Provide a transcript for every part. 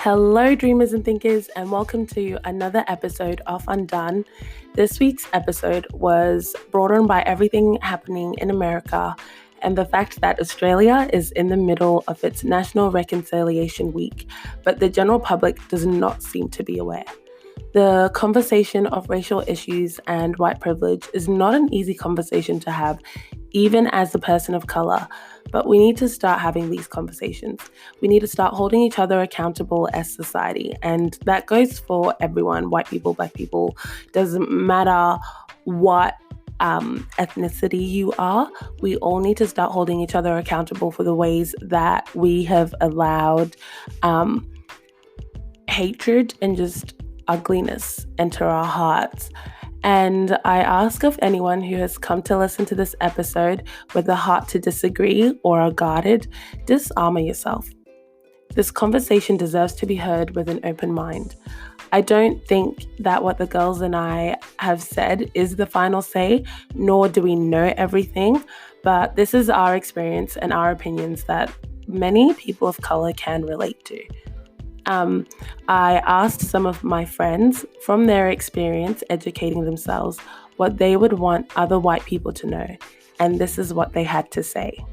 Hello, dreamers and thinkers, and welcome to another episode of Undone. This week's episode was brought on by everything happening in America and the fact that Australia is in the middle of its National Reconciliation Week, but the general public does not seem to be aware. The conversation of racial issues and white privilege is not an easy conversation to have, even as a person of color, but we need to start having these conversations. We need to start holding each other accountable as society, and that goes for everyone, white people, black people, doesn't matter what ethnicity you are. We all need to start holding each other accountable for the ways that we have allowed hatred and just ugliness enter our hearts. And I ask of anyone who has come to listen to this episode with a heart to disagree or are guarded, disarmor yourself. This conversation deserves to be heard with an open mind. I don't think that what the girls and I have said is the final say, nor do we know everything, but this is our experience and our opinions that many people of color can relate to. I asked some of my friends from their experience educating themselves what they would want other white people to know, and this is what they had to say.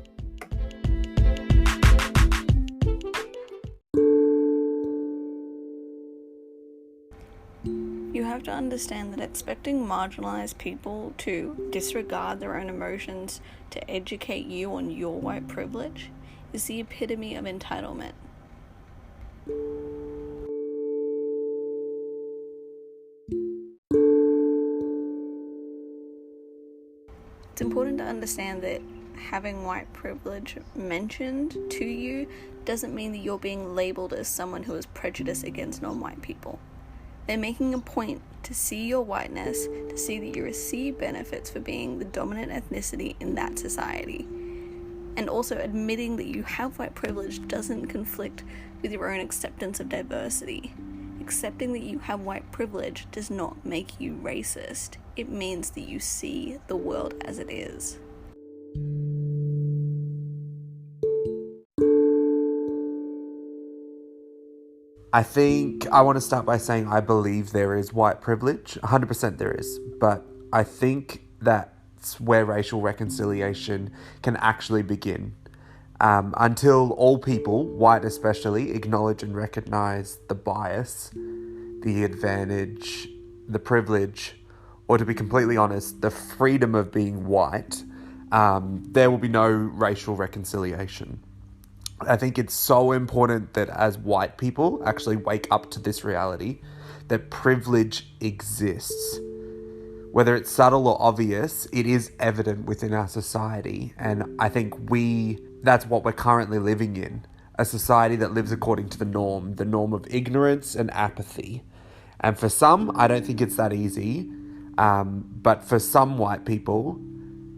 You have to understand that expecting marginalized people to disregard their own emotions to educate you on your white privilege is the epitome of entitlement. It's important to understand that having white privilege mentioned to you doesn't mean that you're being labeled as someone who is prejudiced against non-white people. They're making a point to see your whiteness, to see that you receive benefits for being the dominant ethnicity in that society. And also admitting that you have white privilege doesn't conflict with your own acceptance of diversity. Accepting that you have white privilege does not make you racist. It means that you see the world as it is. I think I want to start by saying I believe there is white privilege. 100% there is. But I think that's where racial reconciliation can actually begin. Until all people, white especially, acknowledge and recognize the bias, the advantage, the privilege, or to be completely honest, the freedom of being white, there will be no racial reconciliation. I think it's so important that as white people actually wake up to this reality that privilege exists. Whether it's subtle or obvious, it is evident within our society. And I think that's what we're currently living in. A society that lives according to the norm of ignorance and apathy. And for some, I don't think it's that easy. But for some white people,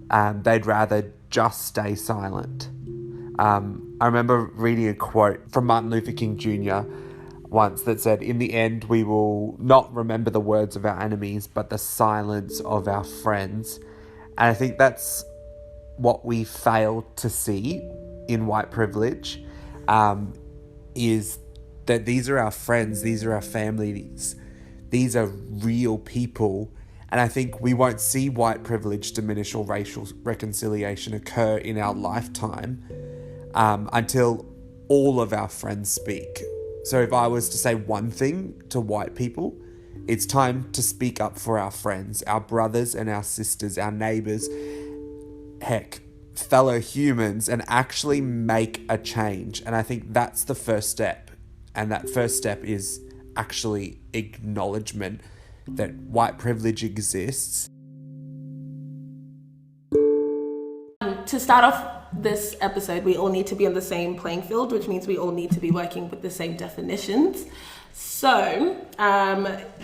they'd rather just stay silent. I remember reading a quote from Martin Luther King Jr. once that said, "In the end, we will not remember the words of our enemies, but the silence of our friends." And I think that's what we fail to see in white privilege, is that these are our friends, these are our families, these are real people. And I think we won't see white privilege diminish or racial reconciliation occur in our lifetime until all of our friends speak. So if I was to say one thing to white people, it's time to speak up for our friends, our brothers and our sisters, our neighbours, heck, fellow humans, and actually make a change. And I think that's the first step. And that first step is actually acknowledgement that white privilege exists. To start off this episode, we all need to be on the same playing field, which means we all need to be working with the same definitions. So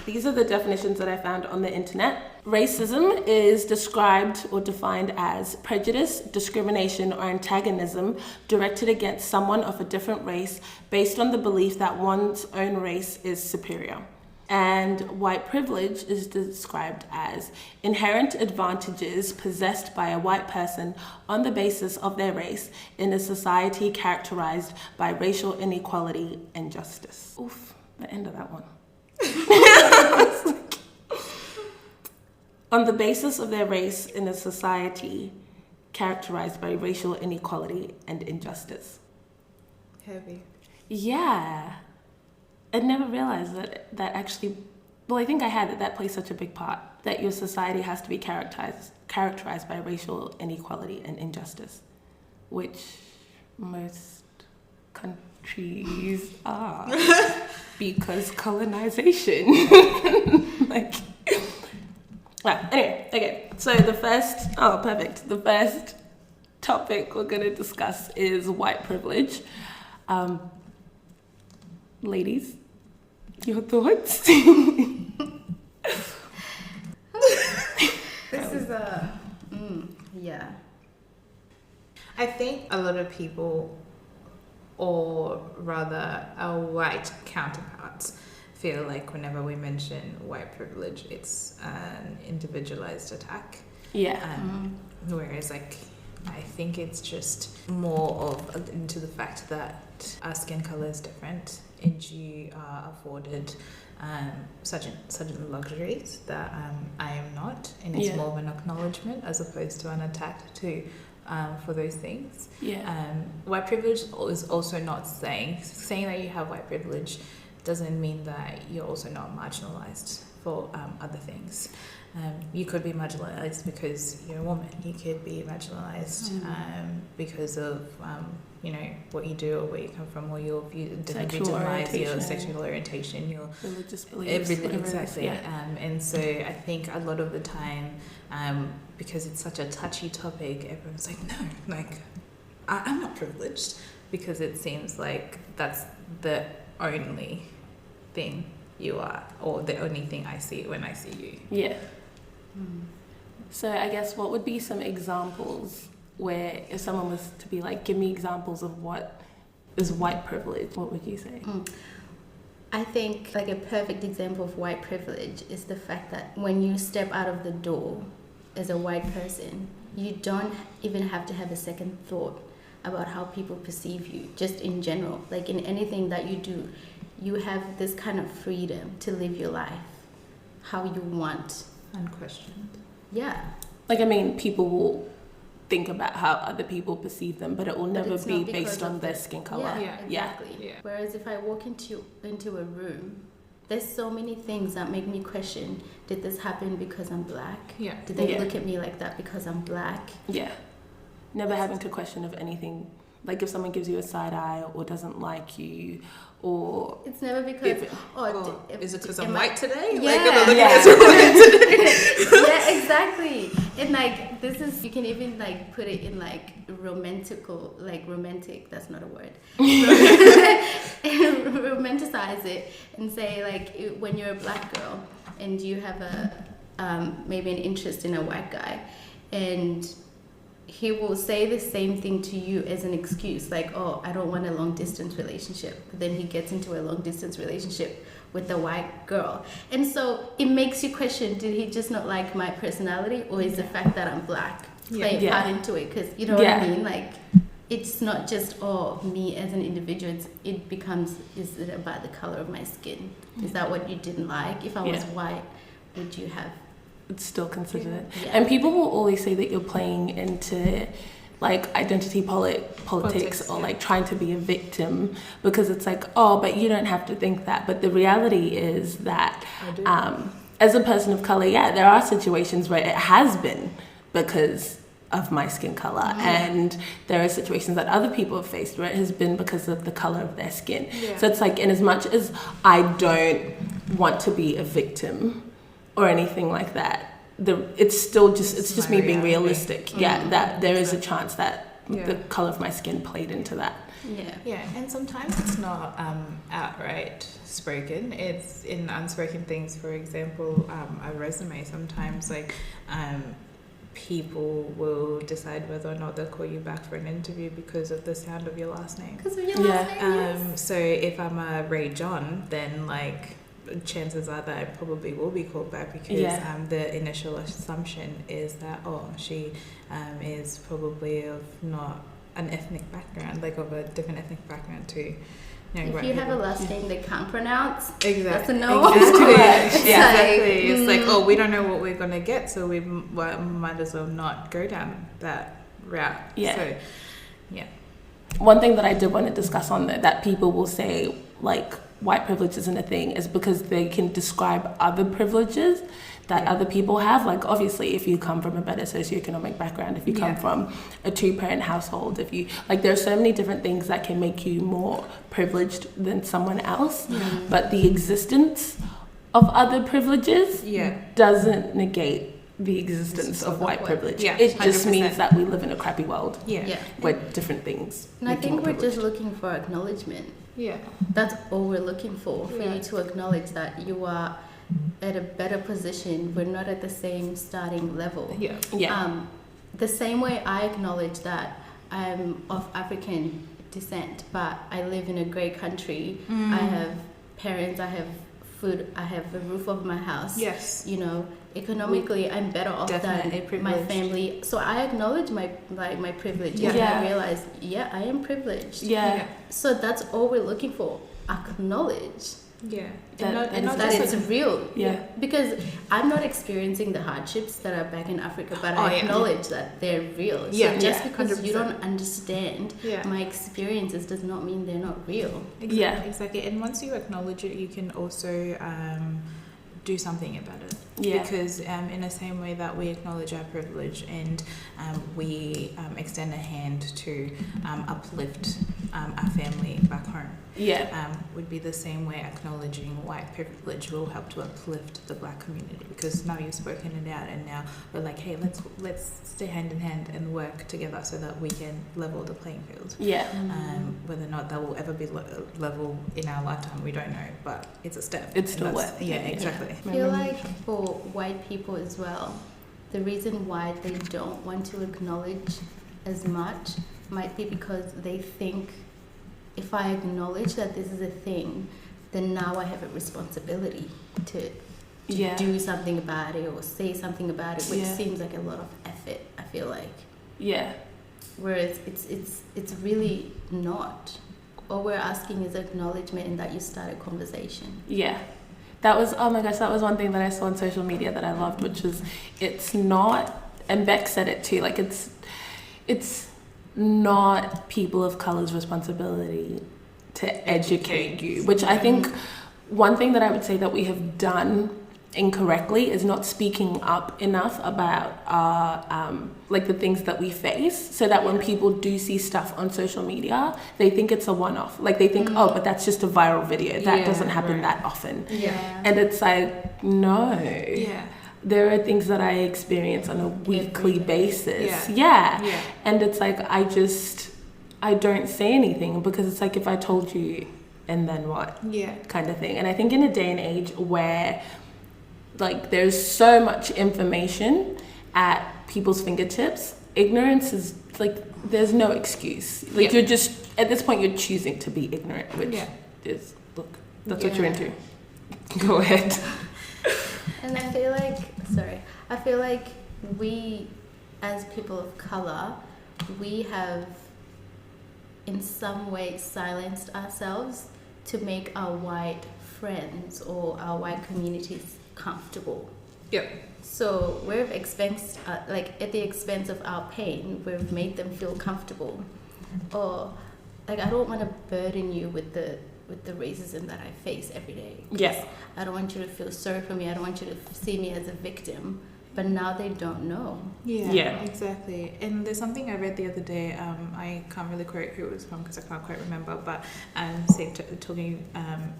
these are the definitions that I found on the internet. Racism is described or defined as prejudice, discrimination, or antagonism directed against someone of a different race based on the belief that one's own race is superior. And white privilege is described as inherent advantages possessed by a white person on the basis of their race in a society characterized by racial inequality and justice. Oof, the end of that one. On the basis of their race in a society characterized by racial inequality and injustice. Heavy. Yeah. I never realized that actually, well, I think I had that plays such a big part, that your society has to be characterized by racial inequality and injustice, which most countries are because colonization. Anyway, okay, so the first topic we're going to discuss is white privilege. Ladies, your thoughts? This is yeah. I think a lot of people, or rather our white counterparts, feel like whenever we mention white privilege, it's an individualized attack. Yeah. Whereas, like, I think it's just more of into the fact that our skin color is different, and you are afforded certain luxuries that I am not, and it's more of an acknowledgement as opposed to an attack for those things. Yeah. White privilege is also not saying that you have white privilege doesn't mean that you're also not marginalized for other things. You could be marginalized because you're a woman. You could be marginalized because of what you do or where you come from, or your sexual orientation, your sexual orientation, your religious beliefs, exactly. Yeah. And so I think a lot of the time, because it's such a touchy topic, everyone's like, no, like I'm not privileged, because it seems like that's the only thing you are, or the only thing I see when I see you. Yeah. So I guess what would be some examples where if someone was to be like, give me examples of what is white privilege, what would you say? I think like a perfect example of white privilege is the fact that when you step out of the door as a white person, you don't even have to have a second thought about how people perceive you, just in general. Like in anything that you do, you have this kind of freedom to live your life how you want. Unquestioned. Yeah. Like, I mean, people will think about how other people perceive them, but it will never be based on their skin color. Yeah, exactly. Yeah. Whereas if I walk into a room, there's so many things that make me question, did this happen because I'm black? Yeah. Did they look at me like that because I'm black? Yeah. Never having to question of anything. Like if someone gives you a side eye or doesn't like you, or it's never because is it because I'm white today? Yeah, yeah, exactly. And like this is, you can even like put it in like romantic. That's not a word. Romanticize it and say like when you're a black girl and you have a maybe an interest in a white guy, and he will say the same thing to you as an excuse, like, oh, I don't want a long distance relationship. But then he gets into a long distance relationship with a white girl. And so it makes you question, did he just not like my personality, or is the fact that I'm black play a part into it? Because you know what I mean? Like, it's not just, me as an individual. It becomes, is it about the color of my skin? Is that what you didn't like? If I was white, would you have... It's still considered it. Yeah. And people will always say that you're playing into like identity politics or like trying to be a victim, because it's like, but you don't have to think that. But the reality is that as a person of color, there are situations where it has been because of my skin color, and there are situations that other people have faced where it has been because of the color of their skin. So it's like, in as much as I don't want to be a victim or anything like that, it's still just me being realistic. That there is a chance that the color of my skin played into that. And sometimes it's not outright spoken, it's in unspoken things. For example, a resume, sometimes like people will decide whether or not they'll call you back for an interview because of the sound of your last name. Because of your last name, So if I'm a Ray John, then like chances are that I probably will be called back because the initial assumption is that she is probably of not an ethnic background, like of a different ethnic background too. If you have a last name they can't pronounce, exactly. That's a no. Exactly. It's like, we don't know what we're gonna get, so we might as well not go down that route. Yeah. So, yeah. One thing that I did want to discuss on that people will say like white privilege isn't a thing is because they can describe other privileges that other people have. Like obviously if you come from a better socioeconomic background, if you come from a 2-parent household, if you like, there's so many different things that can make you more privileged than someone else. But the existence of other privileges doesn't negate the existence of white privilege. It just 100%. means that we live in a crappy world where different things And I make you think more we're just privileged. looking for acknowledgement. Yeah. That's all we're looking for you to acknowledge that you are at a better position. We're not at the same starting level. The same way I acknowledge that I'm of African descent, but I live in a great country. I have parents, I have food, I have a roof over my house. Yes. You know, economically I'm better off than my family. So I acknowledge my privilege. And I realize, I am privileged. So that's all we're looking for. Acknowledge. That It's real. Yeah. Because I'm not experiencing the hardships that are back in Africa, but I acknowledge that they're real. So just because 100%. you don't understand my experiences does not mean they're not real. Exactly. And once you acknowledge it, you can also do something about it. Because in the same way that we acknowledge our privilege and we extend a hand to uplift our family back home, would be the same way acknowledging white privilege will help to uplift the black community. Because now you've spoken it out, and now we're like, hey, let's stay hand in hand and work together so that we can level the playing field. Whether or not that will ever be level in our lifetime, we don't know, but it's a step. It's still worth. Exactly. I feel like for white people as well, the reason why they don't want to acknowledge as much might be because they think, if I acknowledge that this is a thing, then now I have a responsibility to do something about it or say something about it, which seems like a lot of effort, I feel like. Whereas it's really not. All we're asking is acknowledgement and that you start a conversation. That was, oh my gosh, that was one thing that I saw on social media that I loved, which was, it's not, and Beck said it too, like it's not people of color's responsibility to educate you, which I think one thing that I would say that we have done incorrectly is not speaking up enough about like the things that we face, so that when people do see stuff on social media, they think it's a one-off. Like they think, but that's just a viral video. That doesn't happen that often. And it's like, no. There are things that I experience on a weekly basis. And it's like, I don't say anything because it's like, if I told you, and then what? Kind of thing. And I think in a day and age where like there's so much information at people's fingertips, ignorance is like, there's no excuse. Like you're just, at this point, you're choosing to be ignorant, which is, look, that's what you're into. Go ahead. And I feel like we, as people of color, we have in some way silenced ourselves to make our white friends or our white communities comfortable. So we've at the expense of our pain, we've made them feel comfortable. Or like, I don't want to burden you with the racism that I face every day. I don't want you to feel sorry for me. I don't want you to see me as a victim. But now they don't know. Exactly. And there's something I read the other day. I can't really quote who it was from because I can't quite remember. But talking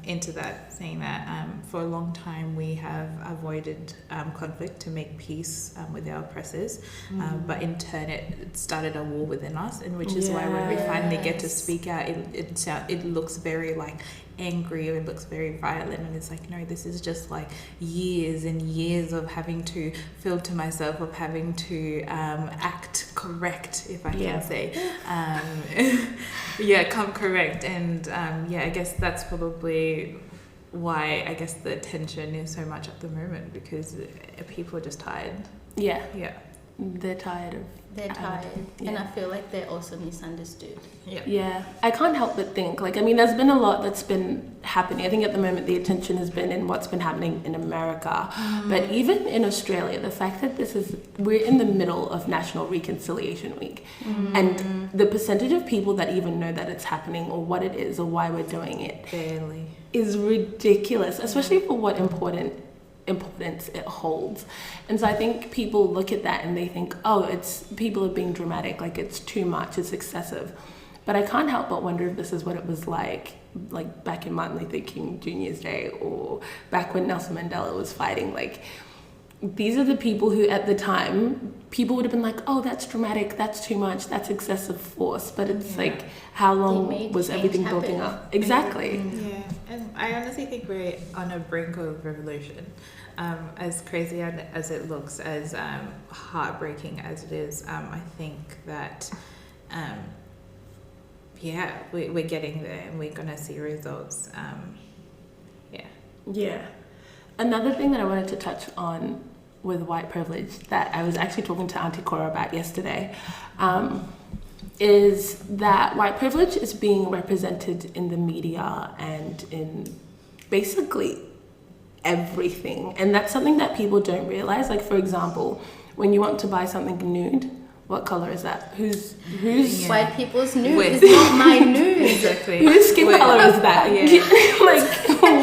into that, saying that for a long time we have avoided conflict to make peace with our oppressors. But in turn, it started a war within us, and which is why when we finally get to speak out, it looks very like angry, or it looks very violent, and it's like, no, this is just like years and years of having to filter myself, of having to act correct, if I can say, come correct. And I guess that's probably why I guess the attention is so much at the moment, because people are just tired. Yeah, Yeah. they're tired of. They're tired, and I feel like they're also misunderstood. Yeah, I can't help but think, like, I mean, there's been a lot that's been happening. I think at the moment the attention has been in what's been happening in America. But even in Australia, the fact that we're in the middle of National Reconciliation Week, and the percentage of people that even know that it's happening or what it is or why we're doing it Barely. is ridiculous, especially for what importance it holds. And so I think people look at that and they think, oh, it's people are being dramatic, like it's too much, it's excessive. But I can't help but wonder if this is what it was like back in Martin Luther King Jr.'s day, or back when Nelson Mandela was fighting. Like, these are the people who at the time people would have been like, oh, that's dramatic, that's too much, that's excessive force. But it's like, how long was everything building up? Exactly. Yeah, and I honestly think we're on a brink of revolution. As crazy as it looks, as heartbreaking as it is, I think that we're getting there, and we're gonna see results. Yeah. Another thing that I wanted to touch on with white privilege that I was actually talking to Auntie Cora about yesterday, is that white privilege is being represented in the media and in basically everything. And that's something that people don't realize. Like, for example, when you want to buy something nude, what color is that? Who's White people's nude is not my nude. Exactly. Whose skin color is that? Yeah. Like,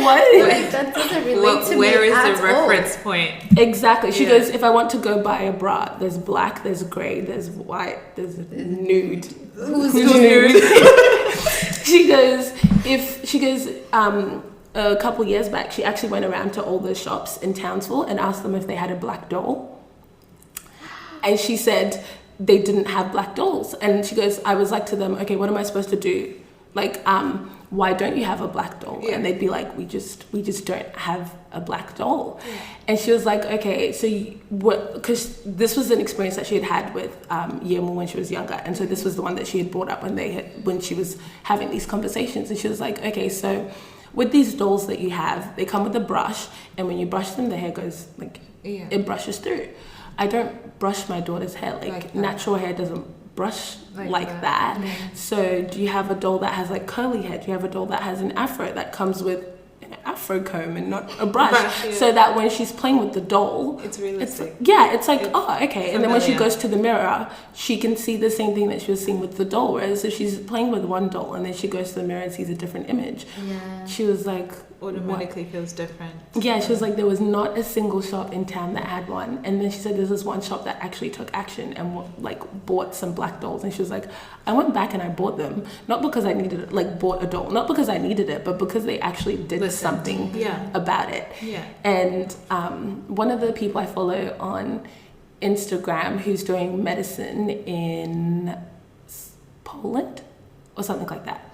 what? Like, that doesn't relate to me Where is at the reference point? Exactly. She goes, if I want to go buy a bra, there's black, there's grey, there's white, there's nude. Who's nude? She goes, a couple years back, she actually went around to all the shops in Townsville and asked them if they had a black doll. And she said they didn't have black dolls. And she goes, I was like to them, okay, what am I supposed to do? Like, why don't you have a black doll? Yeah. And they'd be like, we just don't have a black doll. Yeah. And she was like, okay, so because this was an experience that she had with Yemu when she was younger. And so this was the one that she had brought up when she was having these conversations. And she was like, okay, so with these dolls that you have, they come with a brush, and when you brush them, the hair goes it brushes through. I don't brush my daughter's hair like natural hair doesn't brush like that. Yeah. So do you have a doll that has like curly hair? Do you have a doll that has an afro that comes with an afro comb and not a brush? So that when she's playing with the doll, it's realistic. It's like, oh, okay. And then when she goes to the mirror, she can see the same thing that she was seeing with the doll. Whereas if she's playing with one doll and then she goes to the mirror and sees a different image, she was like, automatically feels different. Yeah, she was like, there was not a single shop in town that had one. And then she said there's this one shop that actually took action and like bought some black dolls. And she was like, I went back and I bought them, not because I needed it, like bought a doll, not because I needed it, but because they actually did something about it. Yeah. And one of the people I follow on Instagram who's doing medicine in Poland or something like that,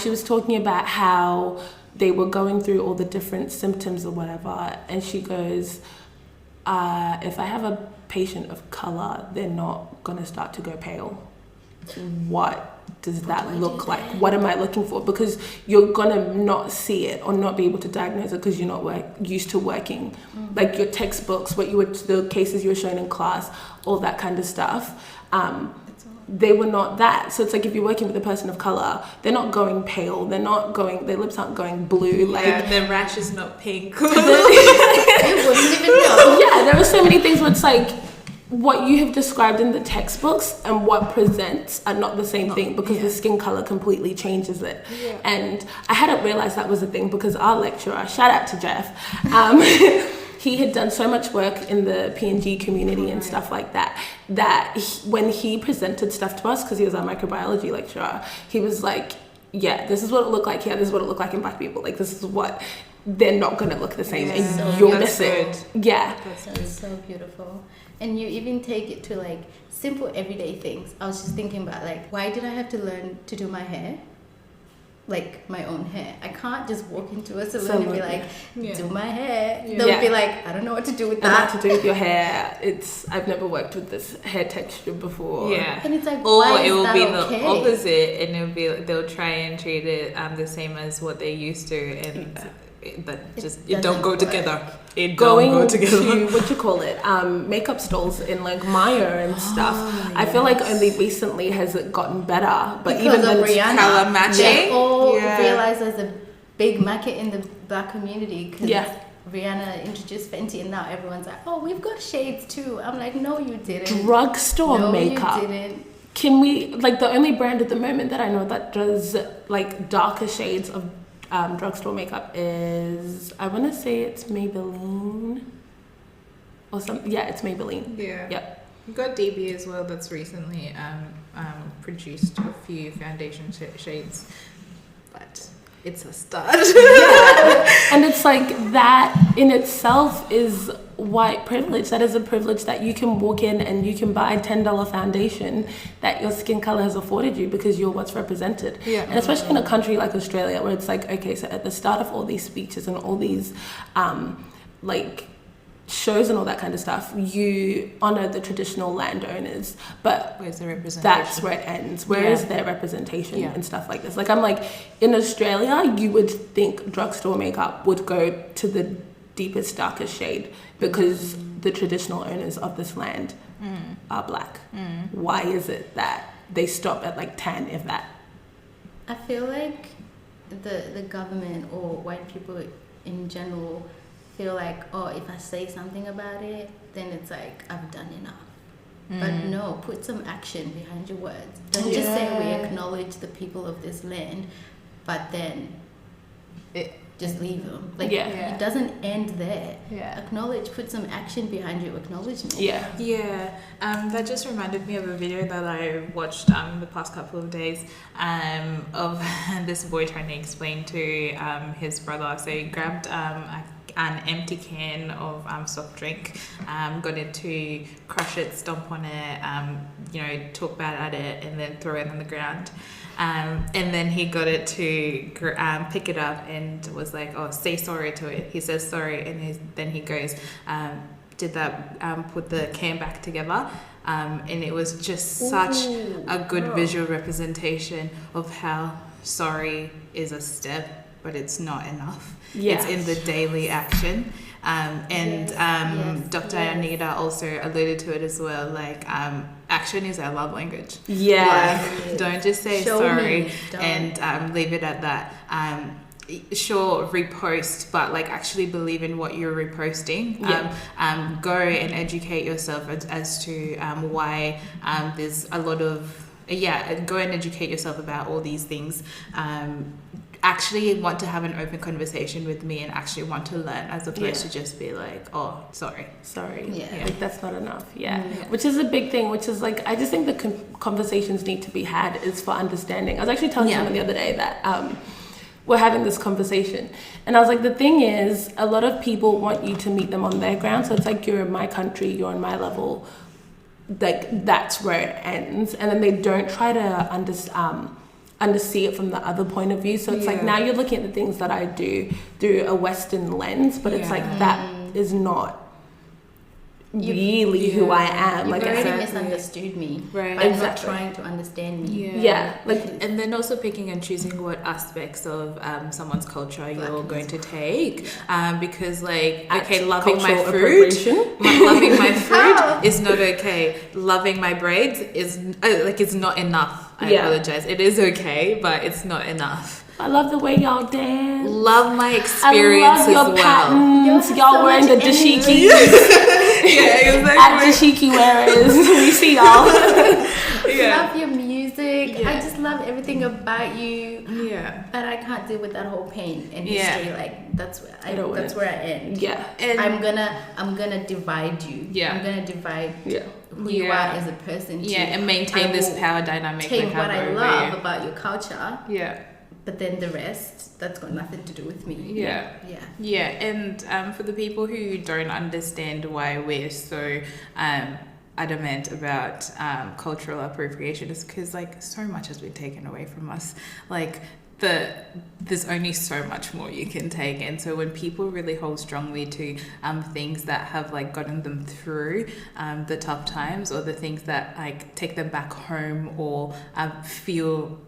she was talking about how they were going through all the different symptoms or whatever, and she goes, if I have a patient of color, they're not gonna start to go pale. What does that look like? What am I looking for? Because you're gonna not see it or not be able to diagnose it because you're not used to working. Like your textbooks, the cases you were shown in class, all that kind of stuff. They were not that. So it's like if you're working with a person of color, they're not going pale, their lips aren't going blue. Like the rash is not pink. You wouldn't even know. Yeah, there are so many things where it's like what you have described in the textbooks and what presents are not the same thing because the skin color completely changes it. Yeah. And I hadn't realized that was a thing because our lecturer, shout out to Jeff, he had done so much work in the PNG community and stuff like that, when he presented stuff to us, because he was our microbiology lecturer, he was like, yeah, this is what it looked like here, this is what it looked like in black people, like this is what, they're not going to look the same, and you're missing. Yeah. That's so beautiful. And you even take it to like simple everyday things. I was just thinking about like, why did I have to learn to do my hair? Like my own hair. I can't just walk into a salon and be like, do my hair. They'll be like, I don't know what to do with that. What to do with your hair. I've never worked with this hair texture before. Yeah. And it's like, or why it will is be that the opposite, and it'll be they'll try and treat it the same as what they're used to, and it don't go together. It Going don't go together. to what you call it, makeup stores in like Maya and stuff. I feel like only recently has it gotten better, but Because even of then, Rihanna, Color matching. they all Yeah. realized there's a big market in the black community because Yeah. Rihanna introduced Fenty, and now everyone's like, "Oh, we've got shades too." I'm like, "No, you didn't. drugstore No, makeup. you didn't." Can we, like, the only brand at the moment that I know that does like darker shades of drugstore makeup is, I want to say it's Maybelline or something. Yeah, it's Maybelline. Yeah. Yep. We've got DB as well that's recently produced a few foundation shades, but it's a start. Yeah. And it's like that in itself is white privilege. That is a privilege that you can walk in and you can buy $10 foundation that your skin color has afforded you because you're what's represented. Yeah. And especially in a country like Australia where it's like, okay, so at the start of all these speeches and all these like shows and all that kind of stuff, you honor the traditional landowners, but Where's the representation? that's where it ends. Where is their representation and stuff like this? Like, I'm like, in Australia, you would think drugstore makeup would go to the deepest, darkest shade because the traditional owners of this land are black. Why is it that they stop at like 10, if that? I feel like the government or white people in general feel like, oh, if I say something about it, then it's like I've done enough. But no, put some action behind your words. Don't just say we acknowledge the people of this land, but then just leave them. Like, it doesn't end there. Acknowledge, put some action behind your acknowledgement. Yeah, that just reminded me of a video that I watched the past couple of days of this boy trying to explain to his brother. So he grabbed an empty can of soft drink, got it to crush it, stomp on it, talk bad at it, and then throw it on the ground. And then he got it to pick it up and was like, oh, say sorry to it. He says sorry, and then he goes, did that, put the can back together. And it was just such a good visual representation of how sorry is a step, but it's not enough. It's in the daily action. Dr. Anita also alluded to it as well, like action is our love language. Like, don't just say sorry and leave it at that. Sure, repost, but like actually believe in what you're reposting. Go and educate yourself as to why there's a lot of go and educate yourself about all these things. Actually want to have an open conversation with me and actually want to learn, as opposed to just be like, oh, sorry. Like, that's not enough. Which is a big thing, which is like, I just think the conversations need to be had is for understanding. I was actually telling someone the other day that we're having this conversation, and I was like, the thing is, a lot of people want you to meet them on their ground. So it's like, you're in my country, you're on my level, like that's where it ends, and then they don't try to see it from the other point of view. So it's like, now you're looking at the things that I do through a Western lens, but it's like, that is not really who I am. You've like, already misunderstood me, right? By not trying to understand me. Like, and then also picking and choosing what aspects of someone's culture you're going to take, because like, okay, loving my food is not okay. Loving my braids is it's not enough. I apologize. It is okay, but it's not enough. I love the way y'all dance. Love my experience I love your as patterns. well. Y'all wearing the dashiki. Exactly. At dashiki wearers. We see y'all. Love your music. I just love everything about you. But I can't deal with that whole pain and history. Like, that's where I end. And I'm gonna divide you. I'm gonna divide who you are as a person. And maintain this power dynamic. Take what I love about your culture. But then the rest, that's got nothing to do with me. And for the people who don't understand why we're so adamant about cultural appropriation, is because like so much has been taken away from us. Like, there's only so much more you can take, and so when people really hold strongly to things that have like gotten them through the tough times, or the things that like take them back home, or feel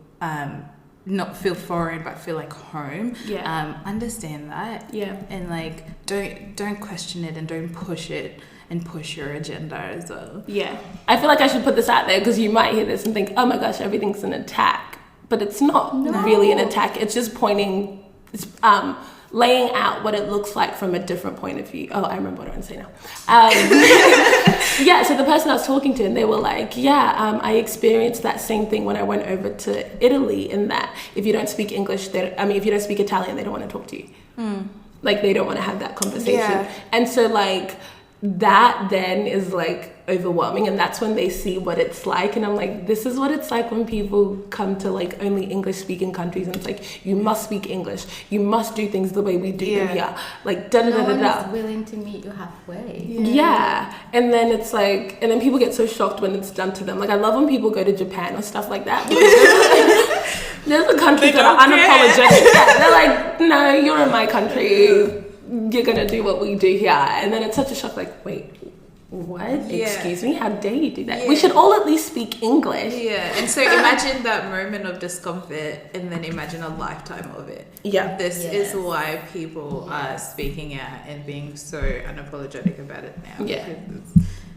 not feel foreign but feel like home. Yeah. Understand that. Yeah. And like don't question it and don't push it and push your agenda as well. Yeah. I feel like I should put this out there because you might hear this and think, oh my gosh, everything's an attack. But it's not really an attack. It's just pointing, it's laying out what it looks like from a different point of view. Oh, I remember what I want to say now. Yeah, so the person I was talking to, and they were like, I experienced that same thing when I went over to Italy, in that if you don't speak English, if you don't speak Italian, they don't want to talk to you. Like, they don't want to have that conversation. Yeah. And so, like, that then is like overwhelming, and that's when they see what it's like, and I'm like, this is what it's like when people come to like only English speaking countries, and it's like, you must speak English, you must do things the way we do them here, like da da da da. No one is willing to meet you halfway. Yeah. And then it's like, and then people get so shocked when it's done to them. Like, I love when people go to Japan or stuff like that. There's a country that are unapologetic. Yeah, they're like, no, you're in my country, you're gonna do what we do here. And then it's such a shock, like, wait, what? Yeah. Excuse me? How dare you do that? Yeah. We should all at least speak English. Yeah, and so imagine that moment of discomfort, and then imagine a lifetime of it. Yeah. This is why people are speaking out and being so unapologetic about it now. Yeah.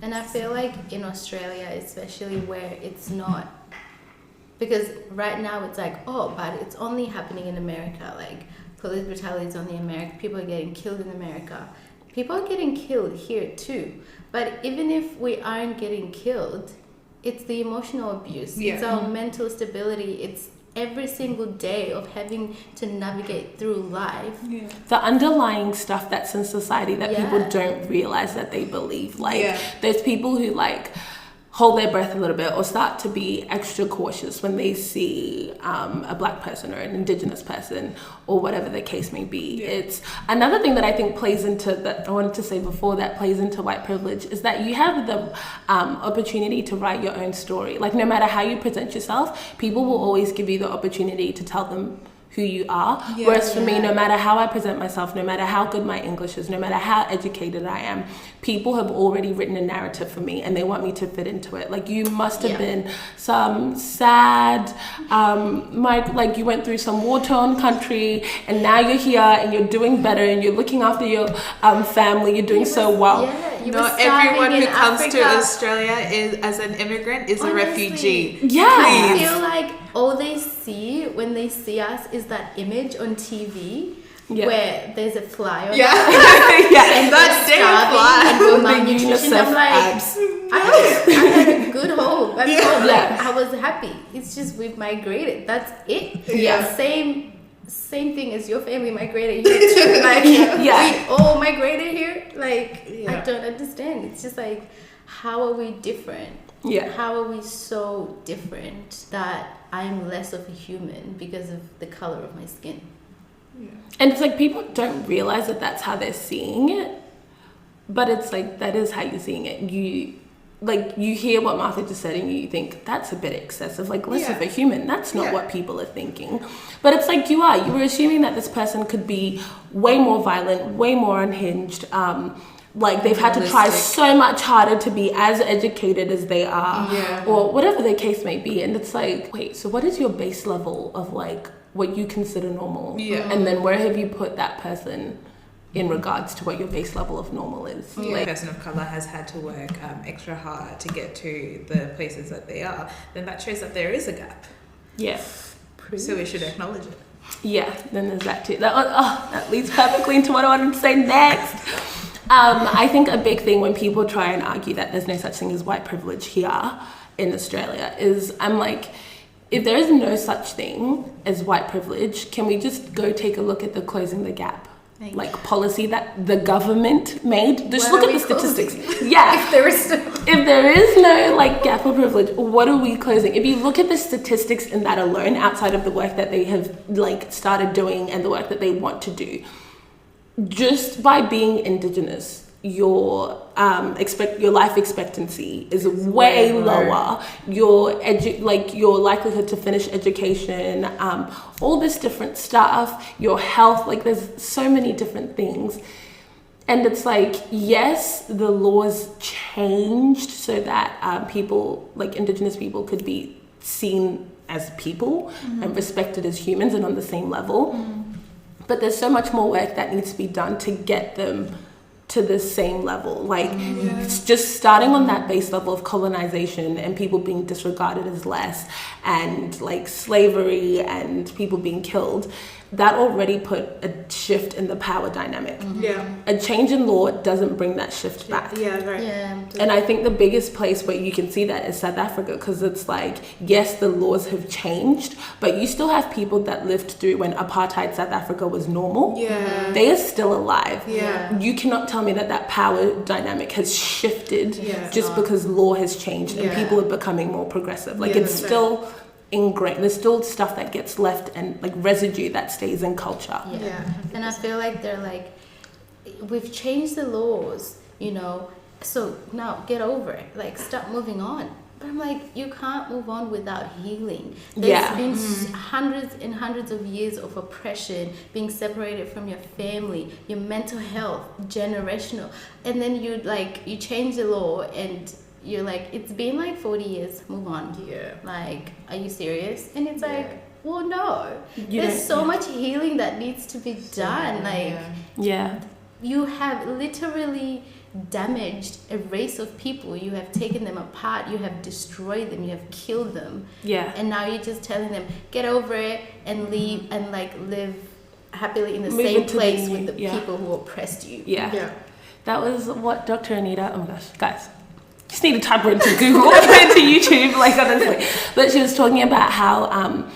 And I feel like in Australia, especially where it's not, because right now it's like, oh, but it's only happening in America. Like, police brutality is only in America. People are getting killed in America. People are getting killed here too. But even if we aren't getting killed, it's the emotional abuse. Yeah. It's our mental stability. It's every single day of having to navigate through life. Yeah. The underlying stuff that's in society that people Yeah. don't realize that they believe. Like, Yeah. there's people who like hold their breath a little bit or start to be extra cautious when they see a black person or an indigenous person or whatever the case may be. Yeah. It's another thing that I think plays into, that I wanted to say before, that plays into white privilege, is that you have the opportunity to write your own story. Like, no matter how you present yourself, people will always give you the opportunity to tell them who you are. Yeah. Whereas for me, no matter how I present myself, no matter how good my English is, no matter how educated I am, people have already written a narrative for me and they want me to fit into it. Like, you must have been some sad, like you went through some war-torn country and now you're here and you're doing better and you're looking after your family, you're doing so well. Yeah, you were Not starving everyone who in comes to Africa. Australia as an immigrant is a Honestly. refugee. Yeah. I feel like all they see when they see us is that image on TV where there's a fly on Yeah. it. Yeah. And That we're damn starving fly. and we're The malnutrition. UNICEF I'm like, abs. I had a good home. That's all. Like, Yeah. I was happy. It's just we've migrated. That's it. Yeah. Same thing as your family migrated here too. Like, Yeah. we all migrated here. Like, Yeah. I don't understand. It's just like, how are we different? Yeah. How are we so different that I'm less of a human because of the color of my skin? And it's like, people don't realize that that's how they're seeing it, but it's like, that is how you're seeing it. You hear what Martha just said and you think, that's a bit excessive, like, less of a human. That's not what people are thinking. But it's like, you were assuming that this person could be way more violent, way more unhinged, like they've had to try so much harder to be as educated as they are, or whatever the case may be. And it's like, wait, so what is your base level of like what you consider normal? Yeah. And then where have you put that person in regards to what your base level of normal is? Yeah. Like, A person of colour has had to work extra hard to get to the places that they are, then that shows that there is a gap. yeah. So we should acknowledge it. Yeah, then there's that too. That leads perfectly into what I wanted to say next. I think a big thing when people try and argue that there's no such thing as white privilege here in Australia is, I'm like, if there is no such thing as white privilege, can we just go take a look at the Closing the Gap like policy that the government made? Just look at the statistics. Yeah. If there is If there is no like gap of privilege, what are we closing? If you look at the statistics in that alone, outside of the work that they have like started doing and the work that they want to do, just by being Indigenous, your life expectancy is way lower. Your likelihood to finish education, all this different stuff, your health, like there's so many different things. And it's like, yes, the laws changed so that people, like Indigenous people, could be seen as people and respected as humans and on the same level. But there's so much more work that needs to be done to get them to the same level. Like, it's just starting on that base level of colonization and people being disregarded as less, and like slavery and people being killed, that already put a shift in the power dynamic. A change in law doesn't bring that shift back. And I think the biggest place where you can see that is South Africa, because it's like, yes, the laws have changed, but you still have people that lived through when apartheid South Africa was normal. They are still alive. You cannot tell me that that power dynamic has shifted just because law has changed and people are becoming more progressive. Like, it's still ingrained. There's still stuff that gets left and like residue that stays in culture. And I feel like they're like, we've changed the laws, you know, so now get over it, like stop moving on. But I'm like, you can't move on without healing. There's been hundreds and hundreds of years of oppression, being separated from your family, your mental health, generational, and then you change the law and you're like, it's been like 40 years, move on. Like, are you serious? And it's like, well, no. There's so much healing that needs to be done. You have literally damaged a race of people. You have taken them apart. You have destroyed them. You have killed them. And now you're just telling them, get over it and leave and like live happily in the same place with the people who oppressed you. That was what Dr. Anita, oh my gosh, guys, just need to type her into Google or into YouTube, like, honestly. But she was talking about how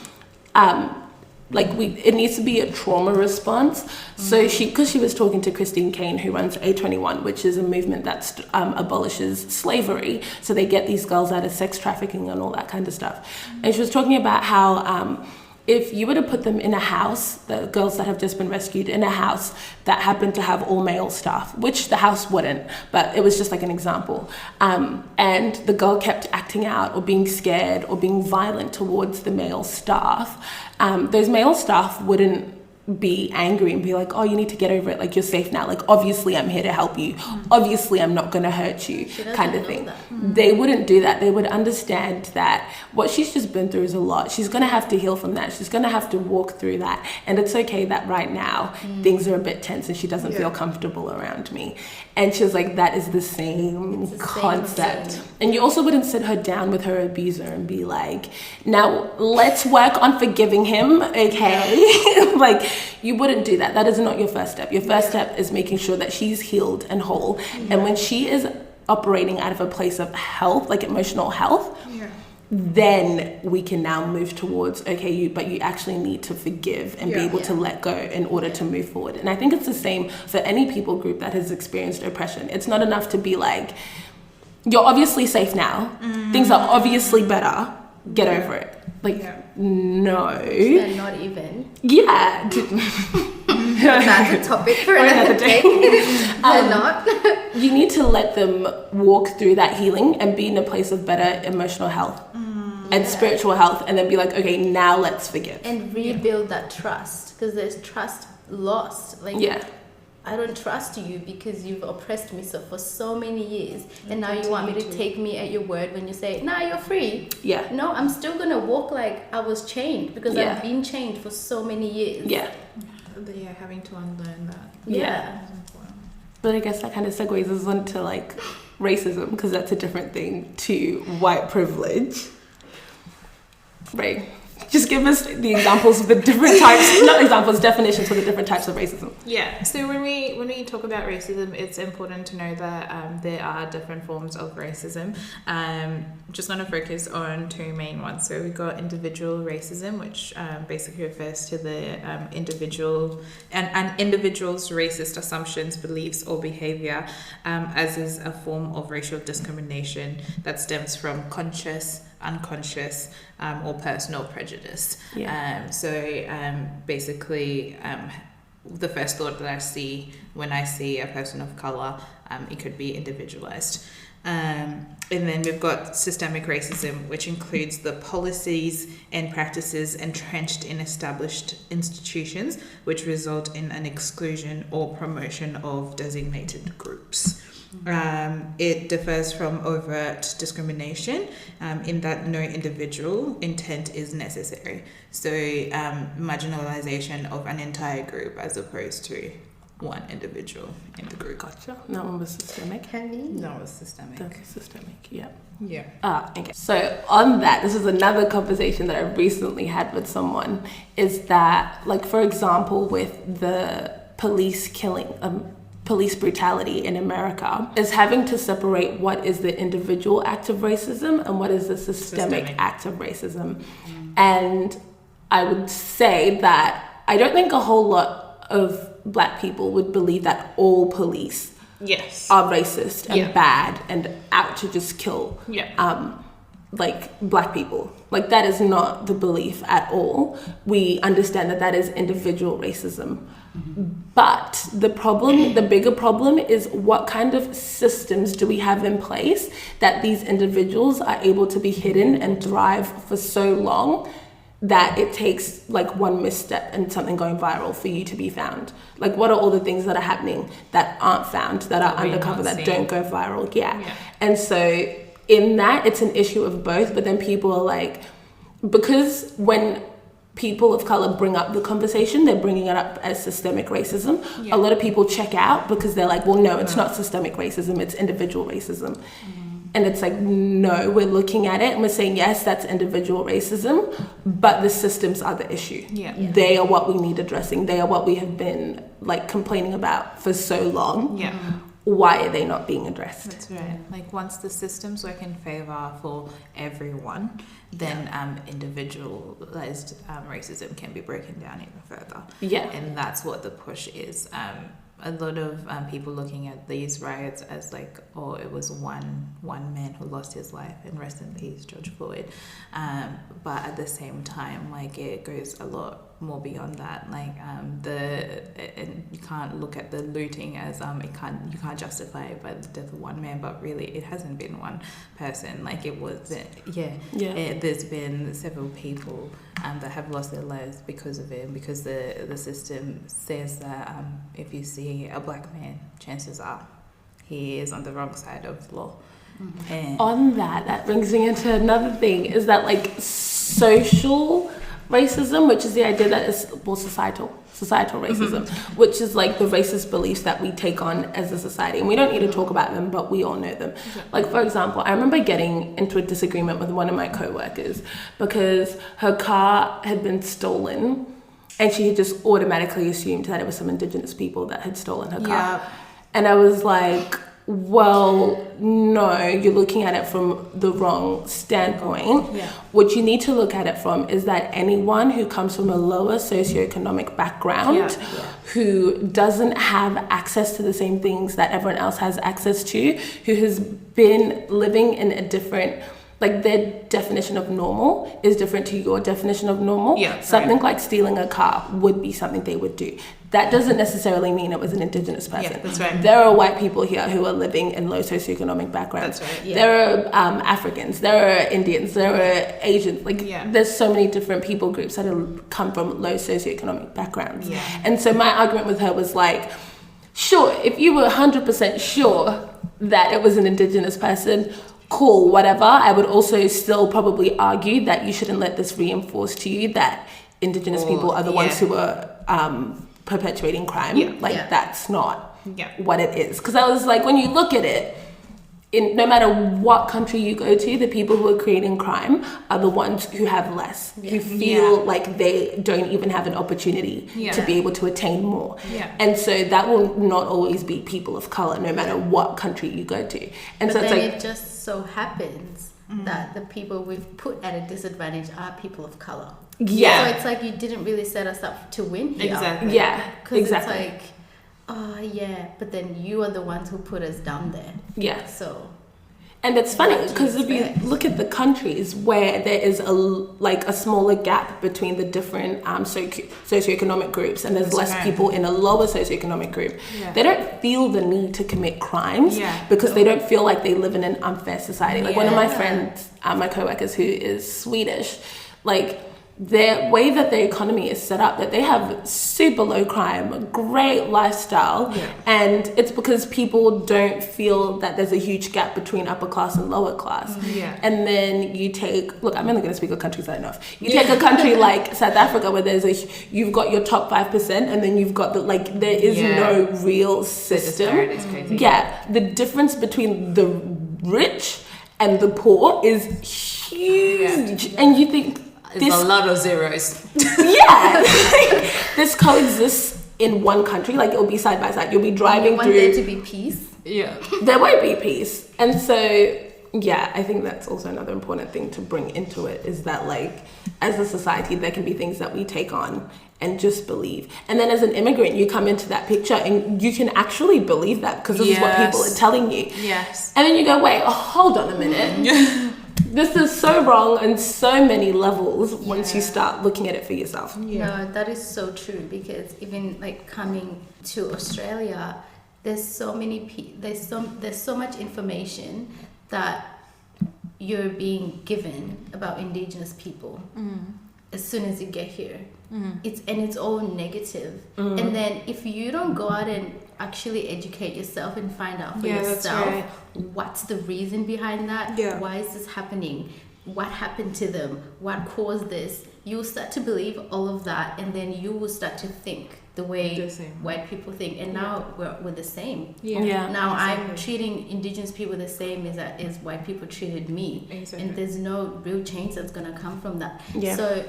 it needs to be a trauma response. So because she was talking to Christine Caine, who runs A21, which is a movement that abolishes slavery. So they get these girls out of sex trafficking and all that kind of stuff. And she was talking about how if you were to put them in a house, the girls that have just been rescued in a house that happened to have all male staff, which the house wouldn't, but it was just like an example. And the girl kept acting out or being scared or being violent towards the male staff. Those male staff wouldn't be angry and be like, oh, you need to get over it, like, you're safe now, like, obviously I'm here to help you, obviously I'm not going to hurt you, kind of thing. They wouldn't do that. They would understand that what she's just been through is a lot. She's going to have to heal from that. She's going to have to walk through that, and it's okay that right now things are a bit tense and she doesn't feel comfortable around me. And she was like, that is the same concept. And you also wouldn't sit her down with her abuser and be like, now let's work on forgiving him, okay? Like, you wouldn't do that. That is not your first step. Your first step is making sure that she's healed and whole. And when she is operating out of a place of health, like emotional health, then we can now move towards, okay, but you actually need to forgive and be able to let go in order to move forward. And I think it's the same for any people group that has experienced oppression. It's not enough to be like, you're obviously safe now. Things are obviously better. Get over it. Like, no. And not even. That's a topic for another day. Not. You need to let them walk through that healing and be in a place of better emotional health and spiritual health, and then be like, okay, now let's forgive. And rebuild that trust, because there's trust lost. Like, I don't trust you because you've oppressed me for so many years, and now you want me to take me at your word when you say, nah, you're free. No, I'm still going to walk like I was chained, because I've been chained for so many years. Having to unlearn that. But I guess that kind of segues us onto like racism, because that's a different thing to white privilege. Right. Just give us the examples of the different types, not examples, definitions for the different types of racism. So when we talk about racism, it's important to know that there are different forms of racism. Just going to focus on two main ones. So we've got individual racism, which basically refers to the individual and individual's racist assumptions, beliefs, or behavior, as is a form of racial discrimination that stems from conscious, unconscious, or personal prejudice. Basically, the first thought that I see when I see a person of color, it could be individualized. And then we've got systemic racism, which includes the policies and practices entrenched in established institutions, which result in an exclusion or promotion of designated groups. It differs from overt discrimination in that no individual intent is necessary. So marginalization of an entire group as opposed to one individual in the group. Gotcha. That one was systemic. That was systemic. That's systemic, yeah. Yeah. Okay. So on that, this is another conversation that I recently had with someone, is that, like, for example, with the police killing, police brutality in America, is having to separate what is the individual act of racism and what is the systemic act of racism. And I would say that I don't think a whole lot of Black people would believe that all police are racist and bad and out to just kill like Black people. Like, that is not the belief at all. We understand that that is individual racism. But the bigger problem is, what kind of systems do we have in place that these individuals are able to be hidden and thrive for so long that it takes like one misstep and something going viral for you to be found? Like, what are all the things that are happening that aren't found, that are undercover, that don't go viral? Yeah. And so in that, it's an issue of both. But then people are like, because when people of color bring up the conversation, they're bringing it up as systemic racism. A lot of people check out because they're like, well, no, it's not systemic racism, it's individual racism. And it's like, no, we're looking at it and we're saying, yes, that's individual racism, but the systems are the issue. They are what we need addressing. They are what we have been like complaining about for so long. Why are they not being addressed? That's right. Like, once the systems work in favor for everyone, then individualized racism can be broken down even further. And that's what the push is. A lot of people looking at these riots as like, oh, it was one man who lost his life, and rest in peace, George Floyd. But at the same time, like, it goes a lot more beyond that. Like, and you can't look at the looting as you can't justify it by the death of one man, but really it hasn't been one person. Like, it was there's been several people that have lost their lives because of it, because the system says that if you see a Black man, chances are he is on the wrong side of the law. And on that brings me into another thing, is that like social racism, which is the idea that is, well, societal racism, which is like the racist beliefs that we take on as a society. And we don't need to talk about them, but we all know them. Like, for example, I remember getting into a disagreement with one of my co-workers because her car had been stolen and she had just automatically assumed that it was some Indigenous people that had stolen her car. And I was like, well, no, you're looking at it from the wrong standpoint. What you need to look at it from is that anyone who comes from a lower socioeconomic background, who doesn't have access to the same things that everyone else has access to, who has been living in a different, like, their definition of normal is different to your definition of normal. Something like stealing a car would be something they would do. That doesn't necessarily mean it was an Indigenous person. There are white people here who are living in low socioeconomic backgrounds. There are Africans, there are Indians, there are Asians. Like, there's so many different people groups that come from low socioeconomic backgrounds. And so my argument with her was like, sure, if you were 100% sure that it was an Indigenous person, cool, whatever. I would also still probably argue that you shouldn't let this reinforce to you that Indigenous people are the ones who are perpetuating crime. That's not what it is. Because I was like, when you look at it, no matter what country you go to, the people who are creating crime are the ones who have less, who feel like they don't even have an opportunity to be able to attain more. And so that will not always be people of color, no matter what country you go to. And but so it's then like, it just so happens that the people we've put at a disadvantage are people of color. So it's like you didn't really set us up to win here. Because it's like, oh yeah, but then you are the ones who put us down there. So And it's funny What do you because if you expect? look at the countries where there is a smaller gap between the different socioeconomic groups, and there's That's less right. people in a lower socioeconomic group, Yeah. they don't feel the need to commit crimes Yeah. because they don't feel like they live in an unfair society. Like one of my Yeah. friends, my coworkers who is Swedish, like the way that their economy is set up, that they have super low crime, a great lifestyle, Yeah. and it's because people don't feel that there's a huge gap between upper class and lower class. Yeah. And then you take, look, I'm only going to speak of countries I know of. You take a country like South Africa where you've got your top 5%, and then you've got there is Yeah. no real The system. disparity is crazy. Yeah, the difference between the rich and the poor is huge. And you think, It's a lot of zeros. yeah, this coexists in one country, like it'll be side by side. You'll be driving You want there through, to be peace. Yeah. there won't be peace. And so, yeah, I think that's also another important thing to bring into it, is that like as a society, there can be things that we take on and just believe. And then as an immigrant, you come into that picture and you can actually believe that because this is what people are Yes. telling you. Yes. And then you go, wait, hold on a minute. This is so wrong on so many levels once you start looking at it for yourself. No, that is so true, because even like coming to Australia, there's so many there's so much information that you're being given about Indigenous people as soon as you get here. It's all negative. And then if you don't go out and actually educate yourself and find out for Yeah, that's yourself right. what's the reason behind that, Yeah. why is this happening, what happened to them, what caused this, you'll start to believe all of that, and then you will start to think the way The same. white people think. And now we're the same. Yeah. Now I'm exactly. treating Indigenous people the same as white people treated me. Exactly. And there's no real change that's going to come from that. Yeah. So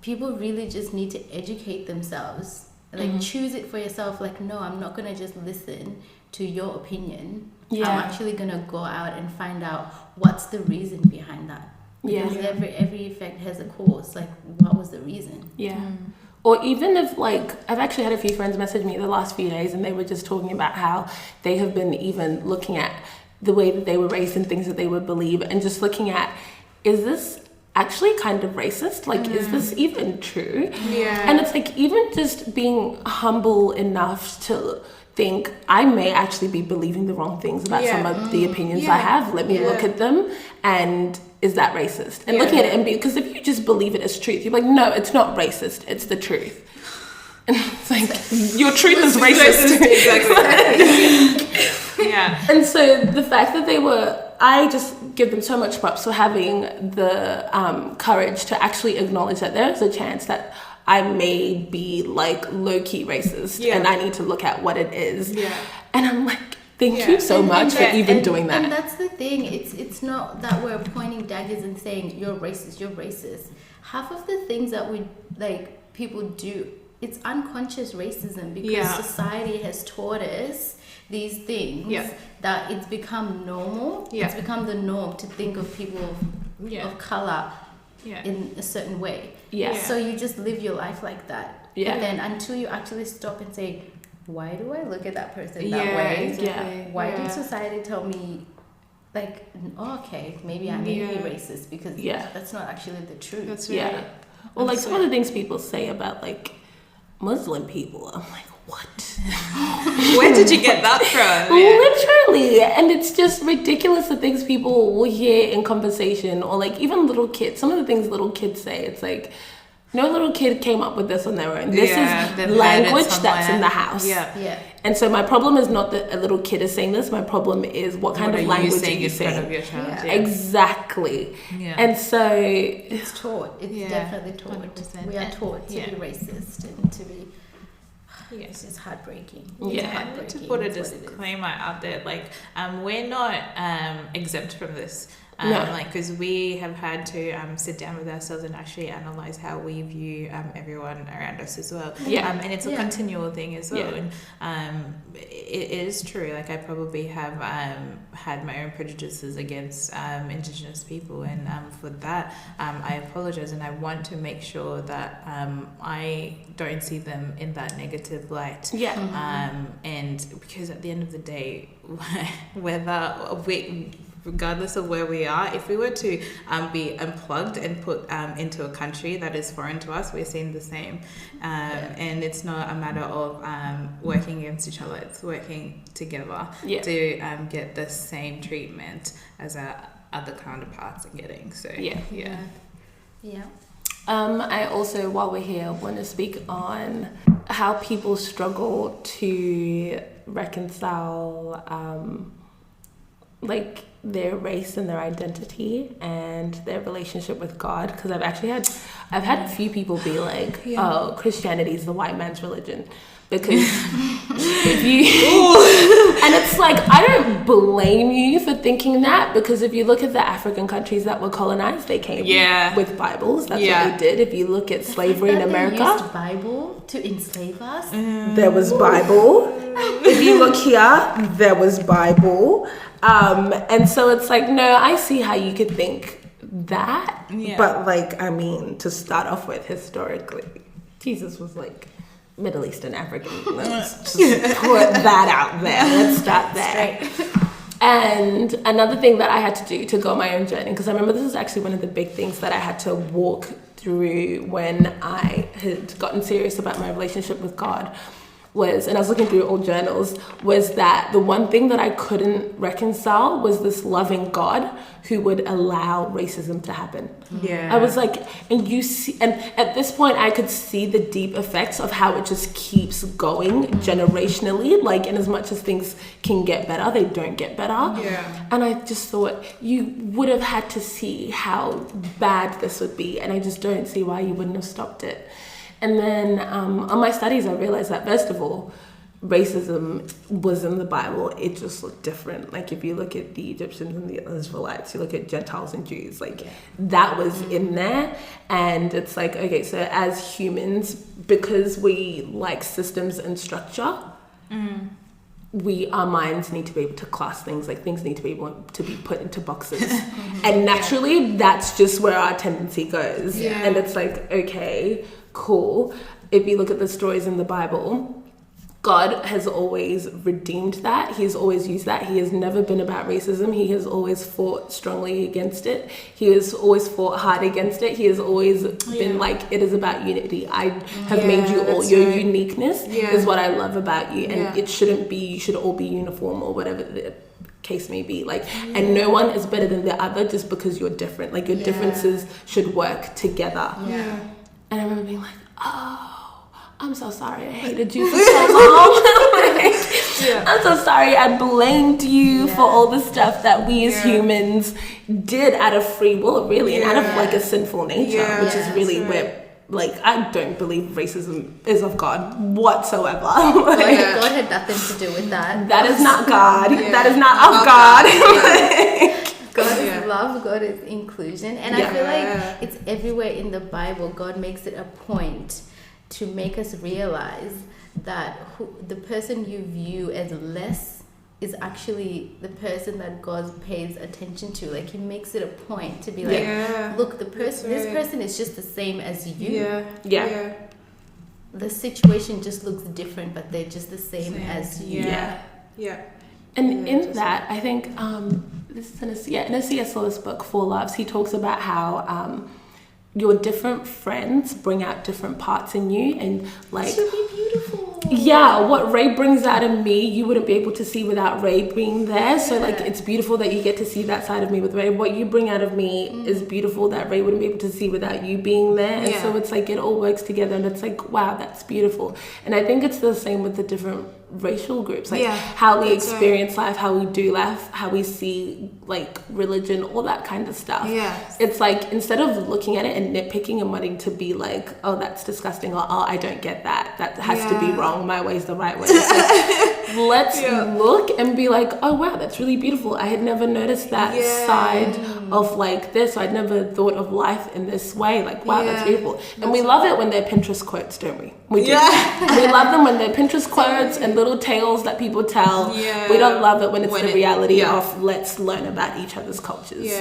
people really just need to educate themselves. Like choose it for yourself. Like, no, I'm not going to just listen to your opinion. Yeah. I'm actually going to go out and find out what's the reason behind that. Because Yeah. every effect has a cause. Like, what was the reason? Yeah. Or even if I've actually had a few friends message me the last few days, and they were just talking about how they have been even looking at the way that they were raised and things that they would believe, and just looking at, is this actually kind of racist? Like, is this even true? Yeah. And it's like, even just being humble enough to think, I may actually be believing the wrong things about some of the opinions I have. Let me look at them, and is that racist? And looking at it, and because if you just believe it as truth, you're like, no, it's not racist, it's the truth. And it's like, your truth is racist. Exactly. Yeah. And so the fact that I just give them so much props for having the courage to actually acknowledge that there is a chance that I may be like low-key racist, and I need to look at what it is. Yeah. And I'm like, thank you so much for even doing that. And that's the thing. It's not that we're pointing daggers and saying you're racist, you're racist. Half of the things that people do, it's unconscious racism, because society has taught us these things that it's become normal. Yeah. It's become the norm to think of people of color in a certain way. Yeah. So you just live your life like that. Yeah. And then until you actually stop and say, why do I look at that person that way? Exactly. Why did society tell me, like, oh, okay, maybe I may be racist, because that's not actually the truth. That's right. Yeah. Well, like some of the things people say about like Muslim people, I'm like, what? Where did you get that from? Literally. And it's just ridiculous, the things people will hear in conversation, or like even little kids. Some of the things little kids say, it's like, no little kid came up with this on their own. This they've is learned it language that's in the somewhere. house. Yeah. And so my problem is not that a little kid is saying this. My problem is what kind of language are you in front saying? of your child? Yeah. Exactly. Yeah. And so It's taught. It's definitely taught. 100%. We are taught to be racist and to be. Yes. It's heartbreaking. Yeah. And to put a disclaimer out there, like, we're not exempt from this. Because we have had to sit down with ourselves and actually analyze how we view everyone around us as well. Yeah. And it's a continual thing as well. And it is true. Like, I probably have had my own prejudices against Indigenous people, and for that, I apologize, and I want to make sure that I don't see them in that negative light. yeah. And because at the end of the day, whether regardless of where we are, if we were to be unplugged and put into a country that is foreign to us, we're seeing the same. And it's not a matter of working against each other, it's working together to get the same treatment as our other counterparts are getting. So yeah. I also, while we're here, want to speak on how people struggle to reconcile like their race and their identity and their relationship with God, because I've had a few people be like, oh, Christianity is the white man's religion, because if you and it's like, I don't blame you for thinking that, because if you look at the African countries that were colonized, they came with Bibles. That's what they did. If you look at slavery in America, they used Bible to enslave us. There was Bible. If you look here, there was Bible. And so it's like, no, I see how you could think that, but like, I mean, to start off with, historically, Jesus was like Middle Eastern African. Let's just put that out there. Let's start there. And another thing that I had to do to go on my own journey, because I remember this is actually one of the big things that I had to walk through when I had gotten serious about my relationship with God, was, and I was looking through old journals, was that the one thing that I couldn't reconcile was this loving God who would allow racism to happen. I was like, and you see, and at this point I could see the deep effects of how it just keeps going generationally, like, in as much as things can get better, they don't get better. And I just thought, you would have had to see how bad this would be, and I just don't see why you wouldn't have stopped it. And then on my studies, I realized that, first of all, racism was in the Bible. It just looked different. Like, if you look at the Egyptians and the Israelites, you look at Gentiles and Jews, like, that was in there. And it's like, okay, so as humans, because we like systems and structure, our minds need to be able to class things, like, things need to be able to be put into boxes. And naturally, that's just where our tendency goes. And it's like, okay, cool. If you look at the stories in the Bible, God has always redeemed that. He's always used that. He has never been about racism. He has always fought strongly against it. He has always fought hard against it. He has always been like, it is about unity. I have made you all. Your uniqueness is what I love about you. And it shouldn't be, you should all be uniform or whatever the case may be. Like, and no one is better than the other just because you're different. Like, your differences should work together. And I remember being like, oh, I'm so sorry I hated you for so long. I'm so sorry I blamed you for all the stuff that we as humans did out of free will, really, and out of like a sinful nature, which is really where, like, I don't believe racism is of God whatsoever. God had nothing to do with that. That is not God. That is not of God. God is love, God is inclusion. And I feel like it's everywhere in the Bible. God makes it a point to make us realize that the person you view as less is actually the person that God pays attention to. Like, he makes it a point to be like, look, this person is just the same as you. The situation just looks different, but they're just the same as you. And in that, I think this is in a C.S. Lewis book, Four Loves, he talks about how your different friends bring out different parts in you, and like, it should be beautiful. What Ray brings out of me, you wouldn't be able to see without Ray being there. So like, it's beautiful that you get to see that side of me with Ray. What you bring out of me is beautiful that Ray wouldn't be able to see without you being there. And so it's like, it all works together, and it's like, wow, that's beautiful. And I think it's the same with the different racial groups, like how we experience life, how we do life, how we see like religion, all that kind of stuff. It's like, instead of looking at it and nitpicking and wanting to be like, oh, that's disgusting, or oh, I don't get that has to be wrong, my way's the right way. It's like, let's look and be like, oh wow, that's really beautiful. I had never noticed that side of like this. I'd never thought of life in this way. Like, wow, that's beautiful. And we love it when they're Pinterest quotes, don't we? We do. We love them when they're Pinterest quotes and little tales that people tell. We don't love it when it's the reality of, let's learn about each other's cultures.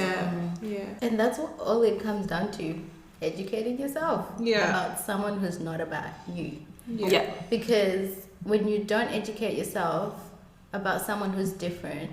And that's what all it comes down to, educating yourself about someone who's not about you. Because when you don't educate yourself about someone who's different,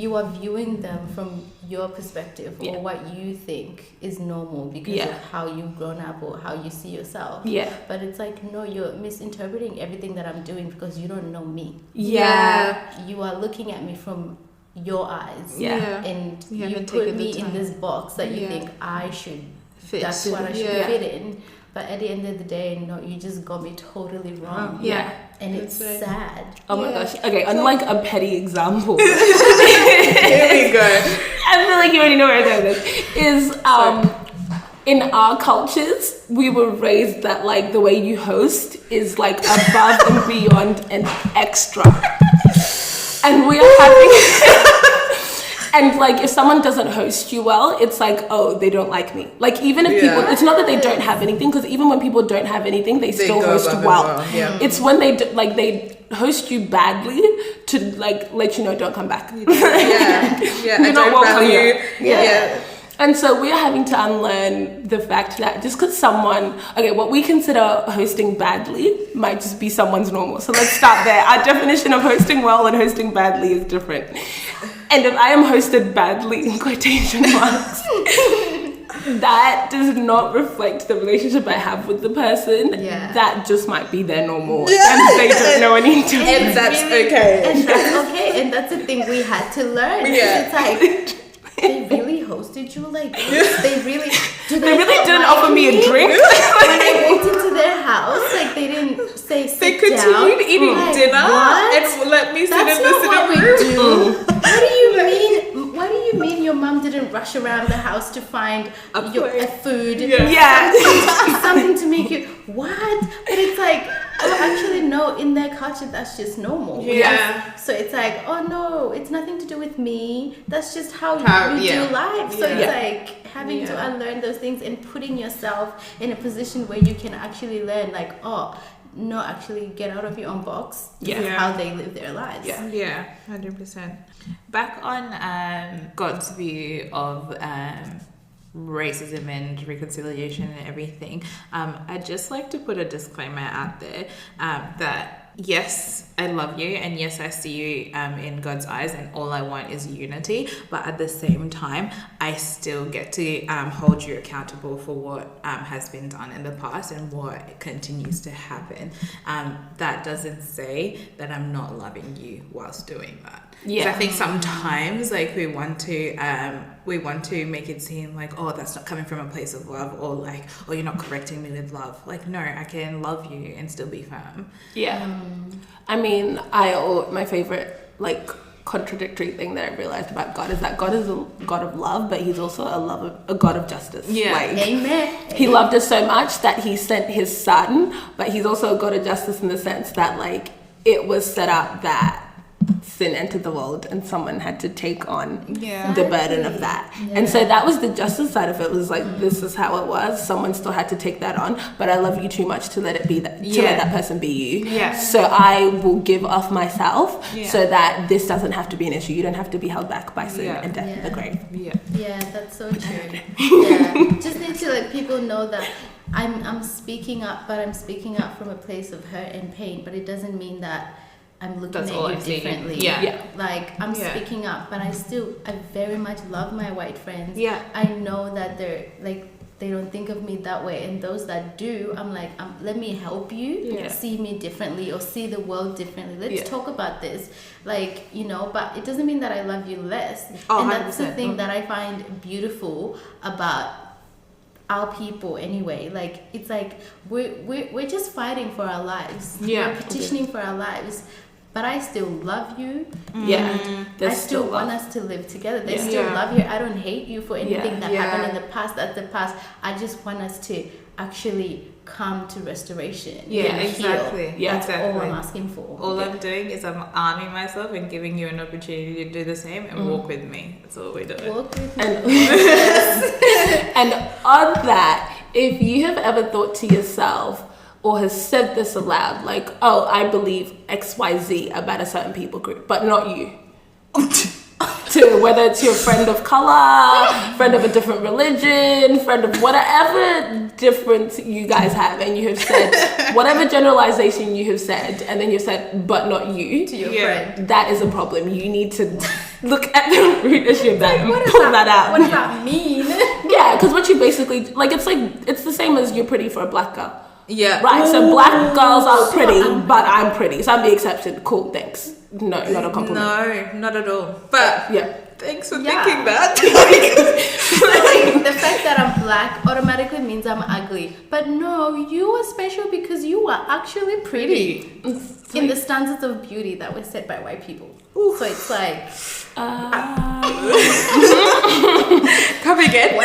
you are viewing them from your perspective or what you think is normal because of how you've grown up or how you see yourself. Yeah. But it's like, no, you're misinterpreting everything that I'm doing because you don't know me. Yeah. You are looking at me from your eyes. Yeah. And You you haven't put taken the me in time. this box that you think I should Fit. that's what I should Yeah. fit in. But at the end of the day, no, you just got me totally wrong. Yeah. And it's That's right. sad. Oh my gosh. Okay, unlike a petty example. Here we go. I feel like you already know where I'm going with this. Is in our cultures, we were raised that like the way you host is like above and beyond and extra. And we are having and like if someone doesn't host you well, it's like, oh, they don't like me. Like even if people, it's not that they don't have anything, because even when people don't have anything, they still go host above and well. well, yeah. It's when they host you badly to like let you know don't come back. Yeah, You're I not don't welcome value. here. Yeah. And so we're having to unlearn the fact that just because someone, what we consider hosting badly might just be someone's normal. So let's start there. Our definition of hosting well and hosting badly is different. And if I am hosted badly, in quotation marks, that does not reflect the relationship I have with the person. Yeah. That just might be their normal. And they don't know any different. And that's okay. And that's okay. And that's the thing we had to learn. Yeah. It's like, they really hosted you like this? They really They really didn't like offer me a drink. When I walked into their house, like they didn't say sit They continued down. eating Like, dinner what? and let me sit That's in the not what we sitting room. do. What do you mean? What do you mean your mom didn't rush around the house to find a food? Yeah. Something to make you what? But it's like, oh, actually no. In their culture, that's just normal. Yeah. So it's like, oh no, it's nothing to do with me. That's just how you yeah. do life. So Yeah. it's like having to unlearn those things and putting yourself in a position where you can actually learn, like, oh. No, actually get out of your own box. This is how they live their lives. Yeah, 100%. Back on God's view of racism and reconciliation and everything, I'd just like to put a disclaimer out there that yes, I love you, and yes, I see you in God's eyes, and all I want is unity. But at the same time, I still get to hold you accountable for what has been done in the past and what continues to happen. That doesn't say that I'm not loving you whilst doing that. Yeah, 'cause I think sometimes like we want to make it seem like, oh, that's not coming from a place of love, or like, oh, you're not correcting me with love. Like, no, I can love you and still be firm. Yeah. I mean, my favorite like contradictory thing that I realized about God is that God is a God of love, but he's also a God of justice. Yeah. Like, Amen. he loved us so much that he sent his son, but he's also a God of justice in the sense that like it was set up that sin entered the world and someone had to take on the burden of that. And so that was the justice side of it, was like, this is how it was. Someone still had to take that on, but I love you too much to let it be that, to let that person be you. Yeah. So I will give off myself so that this doesn't have to be an issue. You don't have to be held back by sin and death in the grave. Yeah, that's so true. Yeah, just need to let people know that I'm speaking up, but I'm speaking up from a place of hurt and pain. But it doesn't mean that I'm looking That's at all you I'm seeing. differently. Yeah. Like I'm speaking up, but I very much love my white friends. Yeah. I know that they're like, they don't think of me that way, and those that do, I'm like, let me help you see me differently or see the world differently. Let's talk about this, like, you know. But it doesn't mean that I love you less. Oh, and that's the 100%. thing that I find beautiful about our people anyway. Like, it's like we're just fighting for our lives. Yeah. We're petitioning for our lives. But I still love you. Yeah. I still want us to live together. They still love you. I don't hate you for anything that happened in the past. That's the past. I just want us to actually come to restoration. Yeah, and exactly. heal. Yeah, That's all I'm asking for. All I'm doing is I'm arming myself and giving you an opportunity to do the same and walk with me. That's all we're doing. Walk with me. And on that, if you have ever thought to yourself, or has said this aloud, like, oh, I believe XYZ about a certain people group, but not you. to whether it's your friend of color, friend of a different religion, friend of whatever difference you guys have, and you have said whatever generalization you have said, and then you said, but not you, To your friend. that is a problem. You need to look at the root issue of that and pull that out. What does that mean? Yeah, because what you basically it's the same as you're pretty for a black girl. Yeah. Right, so black girls are pretty, but I'm pretty, so I'm the exception. Cool, thanks. No, not a compliment. No, not at all. But Yeah. thanks for Yeah. thinking that. Like, the fact that I'm black automatically means I'm ugly. But no, you are special because you are actually pretty. In the standards of beauty that were set by white people. So it's like, Come again.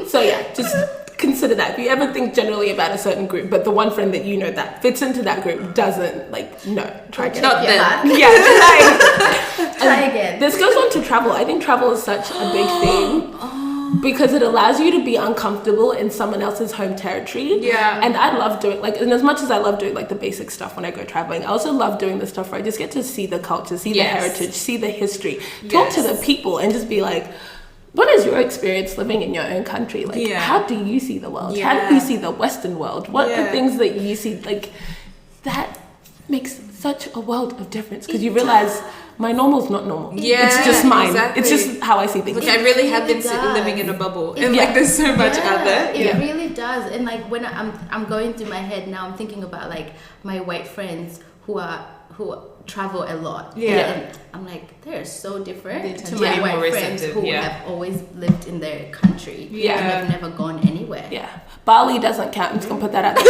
So yeah, just consider that. If you ever think generally about a certain group, but the one friend that you know that fits into that group doesn't, like, no, try again. Not yeah, them. man. Yeah, Try again. this goes on to travel. I think travel is such a big thing because it allows you to be uncomfortable in someone else's home territory. Yeah. And I love doing, like, and as much as I love doing, like, the basic stuff when I go traveling, I also love doing the stuff where I just get to see the culture, see the Yes. heritage, see the history, talk to the Yes. people, and just be like, what is your experience living in your own country? Like, Yeah. how do you see the world? How Yeah. do you see the Western world? What are Yeah. things that you see? Like, that makes such a world of difference because you realize my normal's not normal. Yeah, it's just mine. exactly. It's just how I see things. Like, I really have been really does. living in a bubble. And, Yeah. like, there's so much out there. It really does. And like when I'm going through my head now, I'm thinking about like my white friends who travel a lot. Yeah. And I'm like, they're so They different tend to to my be white more friends receptive, who yeah. have always lived in their country. Yeah. And have never gone anywhere. Yeah, Bali doesn't count. I'm just gonna put that out there.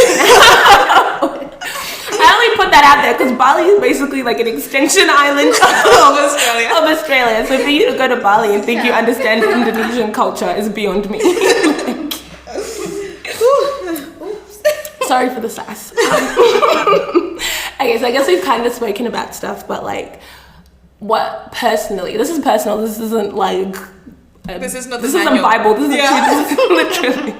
I only put that out there because Bali is basically like an extension island Of Australia. of Australia. So for you to go to Bali and think you understand Indonesian culture is beyond me. Sorry for the sass. Okay, so I guess we've kind of spoken about stuff, but like, what personally? This is personal. This isn't like. This is not the This isn't manual. Bible. This is Yeah. this is literally.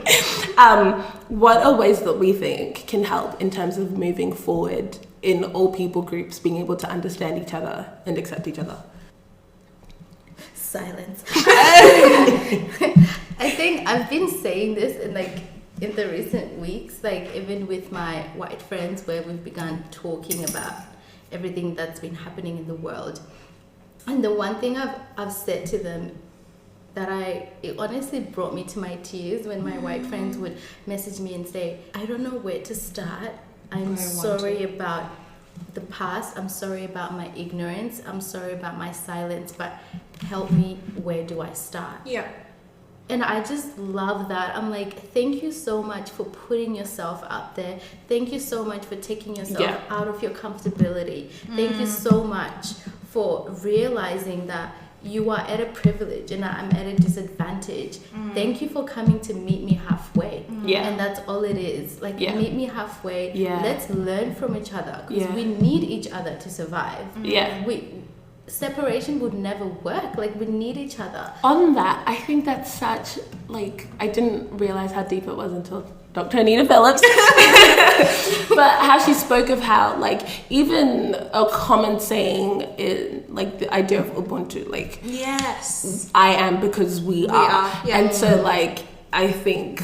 What are ways that we think can help in terms of moving forward in all people groups being able to understand each other and accept each other? Silence. I think I've been saying this in the recent weeks, like even with my white friends, where we've begun talking about everything that's been happening in the world. And the one thing I've said to them that it honestly brought me to my tears when my white friends would message me and say, I don't know where to start. I'm sorry about the past. I'm sorry about my ignorance. I'm sorry about my silence, but help me. Where do I start? Yeah. And I just love that. I'm like, thank you so much for putting yourself out there. Thank you so much for taking yourself out of your comfortability. Thank you so much for realizing that you are at a privilege and I'm at a disadvantage. Thank you for coming to meet me halfway. Yeah. And that's all it is. Like, meet me halfway. Yeah. Let's learn from each other because Yeah. we need each other to survive. Yeah. Separation would never work. Like, we need each other. On that, I think that's such, like, I didn't realize how deep it was until Dr. Anita Phillips. But how she spoke of how, like, even a common saying is, like, the idea of Ubuntu, like, Yes. I am because we are. Yeah. And so, like, I think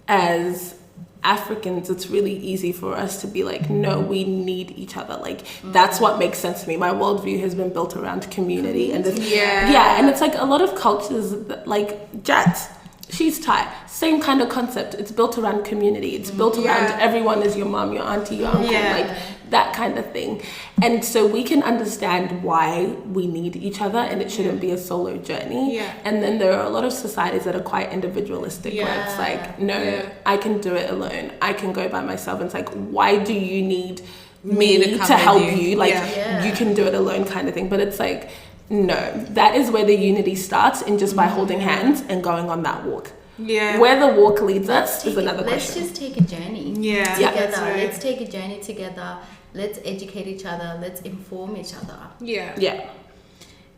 as Africans, it's really easy for us to be like, no, we need each other. Like, that's what makes sense to me. My worldview has been built around community and this. Yeah. And it's like a lot of cultures, like Jats, she's Thai, same kind of concept. It's built around community. It's built around everyone is your mom, your auntie, your uncle, like that kind of thing. And so we can understand why we need each other and it shouldn't be a solo journey. Yeah. And then there are a lot of societies that are quite individualistic where it's like, no, I can do it alone. I can go by myself. And it's like, why do you need me to come to help with you? you? Like, Yeah. you can do it alone kind of thing. But it's like, no, that is where the unity starts, and just by holding hands and going on that walk. Yeah. Where the walk leads us is another Let's question. just take a journey Yeah. together. That's right. Let's take a journey together. Let's educate each other. Let's inform each other. Yeah. Yeah.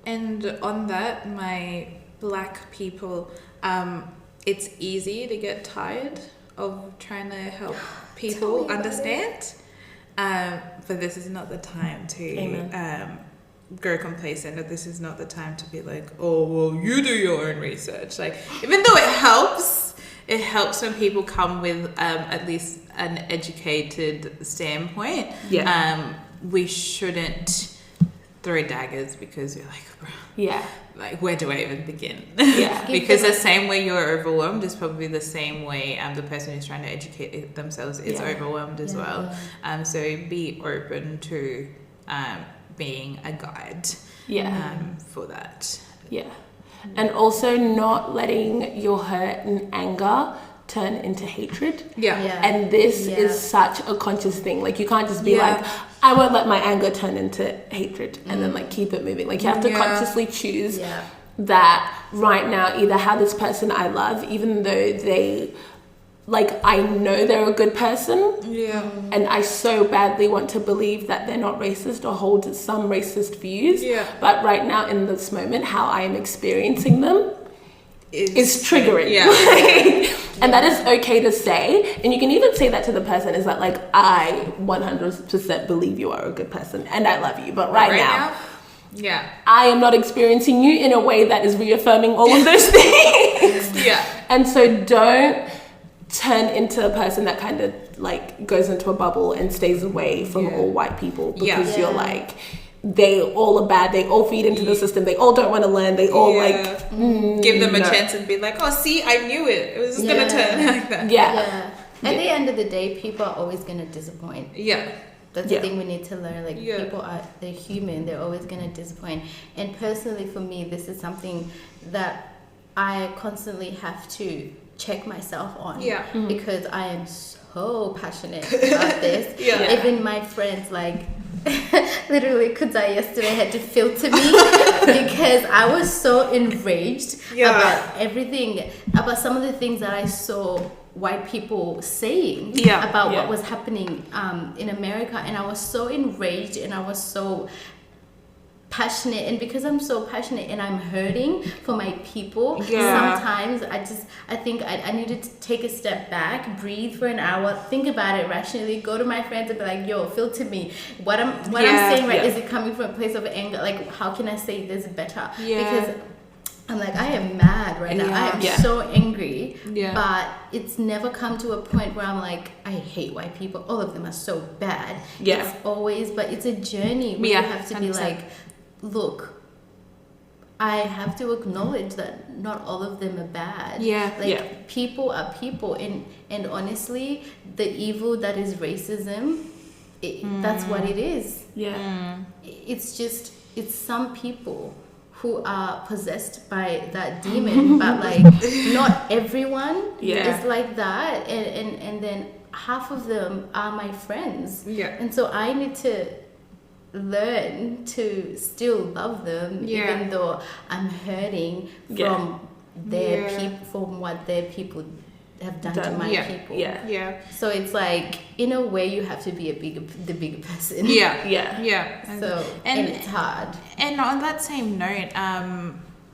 And on that, my black people, it's easy to get tired of trying to help people understand. But this is not the time to grow complacent, that this is not the time to be like, oh, well, you do your own research. Like, even though it helps when people come with at least an educated standpoint. Yeah. We shouldn't throw daggers because you're like, bro, Yeah. like, where do I even begin? Yeah. Because the same way you're overwhelmed is probably the same way the person who's trying to educate themselves is overwhelmed as well. So be open to being a guide for that. Yeah. And also not letting your hurt and anger turn into hatred. Yeah. And this is such a conscious thing. Like, you can't just be like, I won't let my anger turn into hatred and then like keep it moving. Like, you have to consciously choose that right now, either how this person I love, even though they, like, I know they're a good person, and I so badly want to believe that they're not racist or hold some racist views, but right now in this moment, how I am experiencing them is triggering. And that is okay to say, and you can even say that to the person, is that like, I 100% believe you are a good person and I love you, but right now I am not experiencing you in a way that is reaffirming all of those things. And so don't turn into a person that kind of like goes into a bubble and stays away from all white people because you're like, they all are bad, they all feed into the system, they all don't want to learn, they all like give them a chance and be like, oh, see, I knew it was just gonna turn like that. At the end of the day, people are always gonna disappoint. That's the thing we need to learn. Like, people they're human, they're always gonna disappoint. And personally for me, this is something that I constantly have to check myself on, because I am so passionate about this. Even my friends, like, literally Kudzai yesterday had to filter me because I was so enraged about everything, about some of the things that I saw white people saying about what was happening in America, and I was so enraged and I was so passionate, and because I'm so passionate and I'm hurting for my people, sometimes I think I needed to take a step back, breathe for an hour, think about it rationally, go to my friends and be like, yo, filter me, what I'm saying, right? Is it coming from a place of anger? Like, how can I say this better? Because I'm like, I am mad right now. I am so angry, but it's never come to a point where I'm like, I hate white people, all of them are so bad. It's always, but it's a journey where you have to 100%. Be like, look, I have to acknowledge that not all of them are bad. People are people, and honestly, the evil that is racism, that's what it is. It's just, it's some people who are possessed by that demon, but like, not everyone is like that, and then half of them are my friends, and so I need to learn to still love them, even though I'm hurting from their people, from what their people have done to my people. So it's like, in a way, you have to be the bigger person. So and it's hard. And on that same note,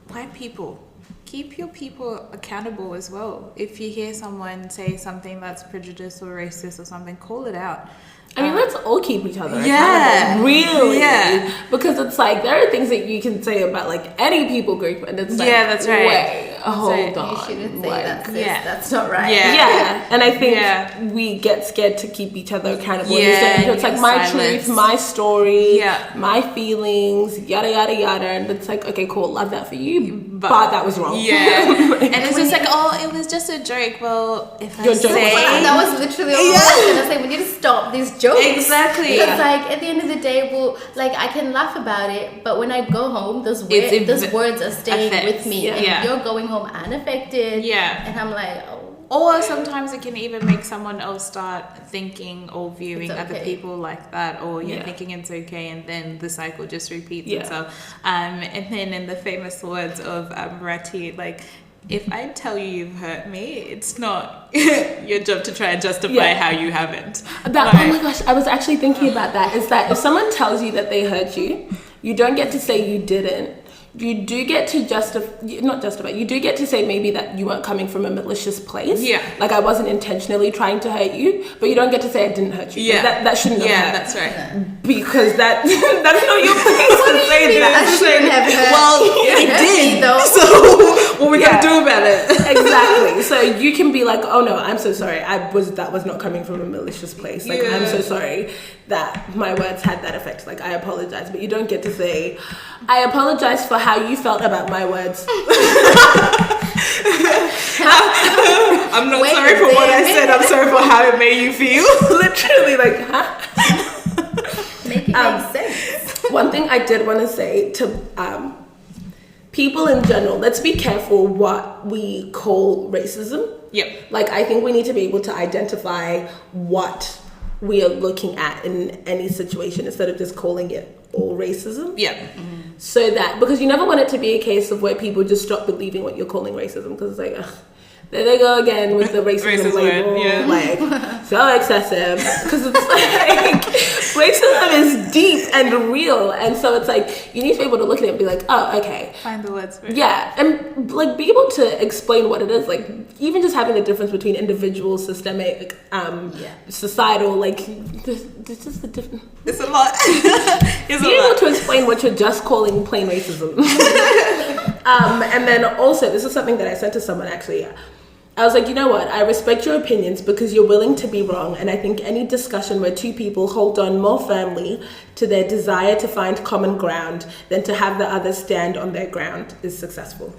white people, keep your people accountable as well. If you hear someone say something that's prejudiced or racist or something, call it out. I mean, let's all keep each other accountable, really. Because it's like, there are things that you can say about like any people group, and it's like, that's right. Wait, hold on. You shouldn't say like, that, sis. That's not right. And I think we get scared to keep each other accountable. It's like my truth, my story, my feelings, yada yada yada, and it's like, okay, cool, love that for you, but that was wrong. And it's just like, oh, it was just a joke. Well, if I say that was literally all I was gonna say. We need to stop these jokes. Exactly. Because like, at the end of the day, well, like, I can laugh about it, but when I go home, those words are staying with me, and you're going home unaffected. And I'm like, oh. Or sometimes it can even make someone else start thinking or viewing other people like that, or you're thinking it's okay, and then the cycle just repeats itself. And then in the famous words of Rati, like, if I tell you you've hurt me, it's not your job to try and justify how you haven't. Oh my gosh, I was actually thinking about that. Is that if someone tells you that they hurt you, you don't get to say you didn't. you do get to you do get to say maybe that you weren't coming from a malicious place. Yeah. Like, I wasn't intentionally trying to hurt you, but you don't get to say I didn't hurt you. Yeah. That shouldn't have hurt. That's right. Because that's not your place to say that. That shouldn't have hurt. Well, it did. Though. So what we gonna do about it? Exactly. So you can be like, oh no, I'm so sorry. That was not coming from a malicious place. Like, I'm so sorry that my words had that effect. Like, I apologize. But you don't get to say, I apologize for how you felt about my words. I'm not sorry for what I said. I'm sorry for how it made you feel. Literally, like, huh? Make it make sense. One thing I did want to say to people in general, let's be careful what we call racism. Yep. Like, I think we need to be able to identify what we are looking at in any situation instead of just calling it all racism. Yeah. So that, because you never want it to be a case of where people just stop believing what you're calling racism, because it's like, ugh, there they go again with the racism label, like, so excessive, because it's like, racism is deep and real, and so it's like, you need to be able to look at it and be like, oh, okay. Find the words for it. Yeah, and like, be able to explain what it is, like, even just having the difference between individual, systemic, societal, like, this is the difference. It's a lot. Be able to explain what you're just calling plain racism. And then also, this is something that I said to someone actually. I was like, you know what? I respect your opinions because you're willing to be wrong. And I think any discussion where two people hold on more firmly to their desire to find common ground than to have the other stand on their ground is successful.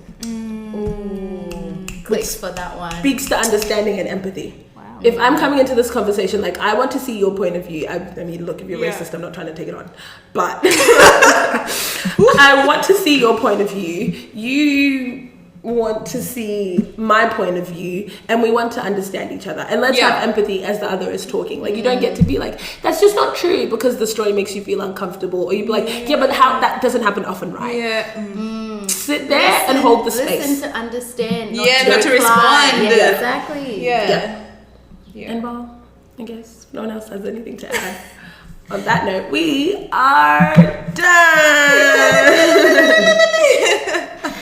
Clicks for that one. Speaks to understanding and empathy. If I'm coming into this conversation, like, I want to see your point of view. I mean, look, if you're racist, I'm not trying to take it on. But I want to see your point of view. You want to see my point of view, and we want to understand each other. And let's have empathy as the other is talking. Like, you don't get to be like, that's just not true because the story makes you feel uncomfortable. Or you'd be like, yeah, but how that doesn't happen often, right? Yeah. Sit there and hold the space. Listen to understand, not to respond. Yeah, exactly. Yeah. And well, I guess no one else has anything to add. On that note, we are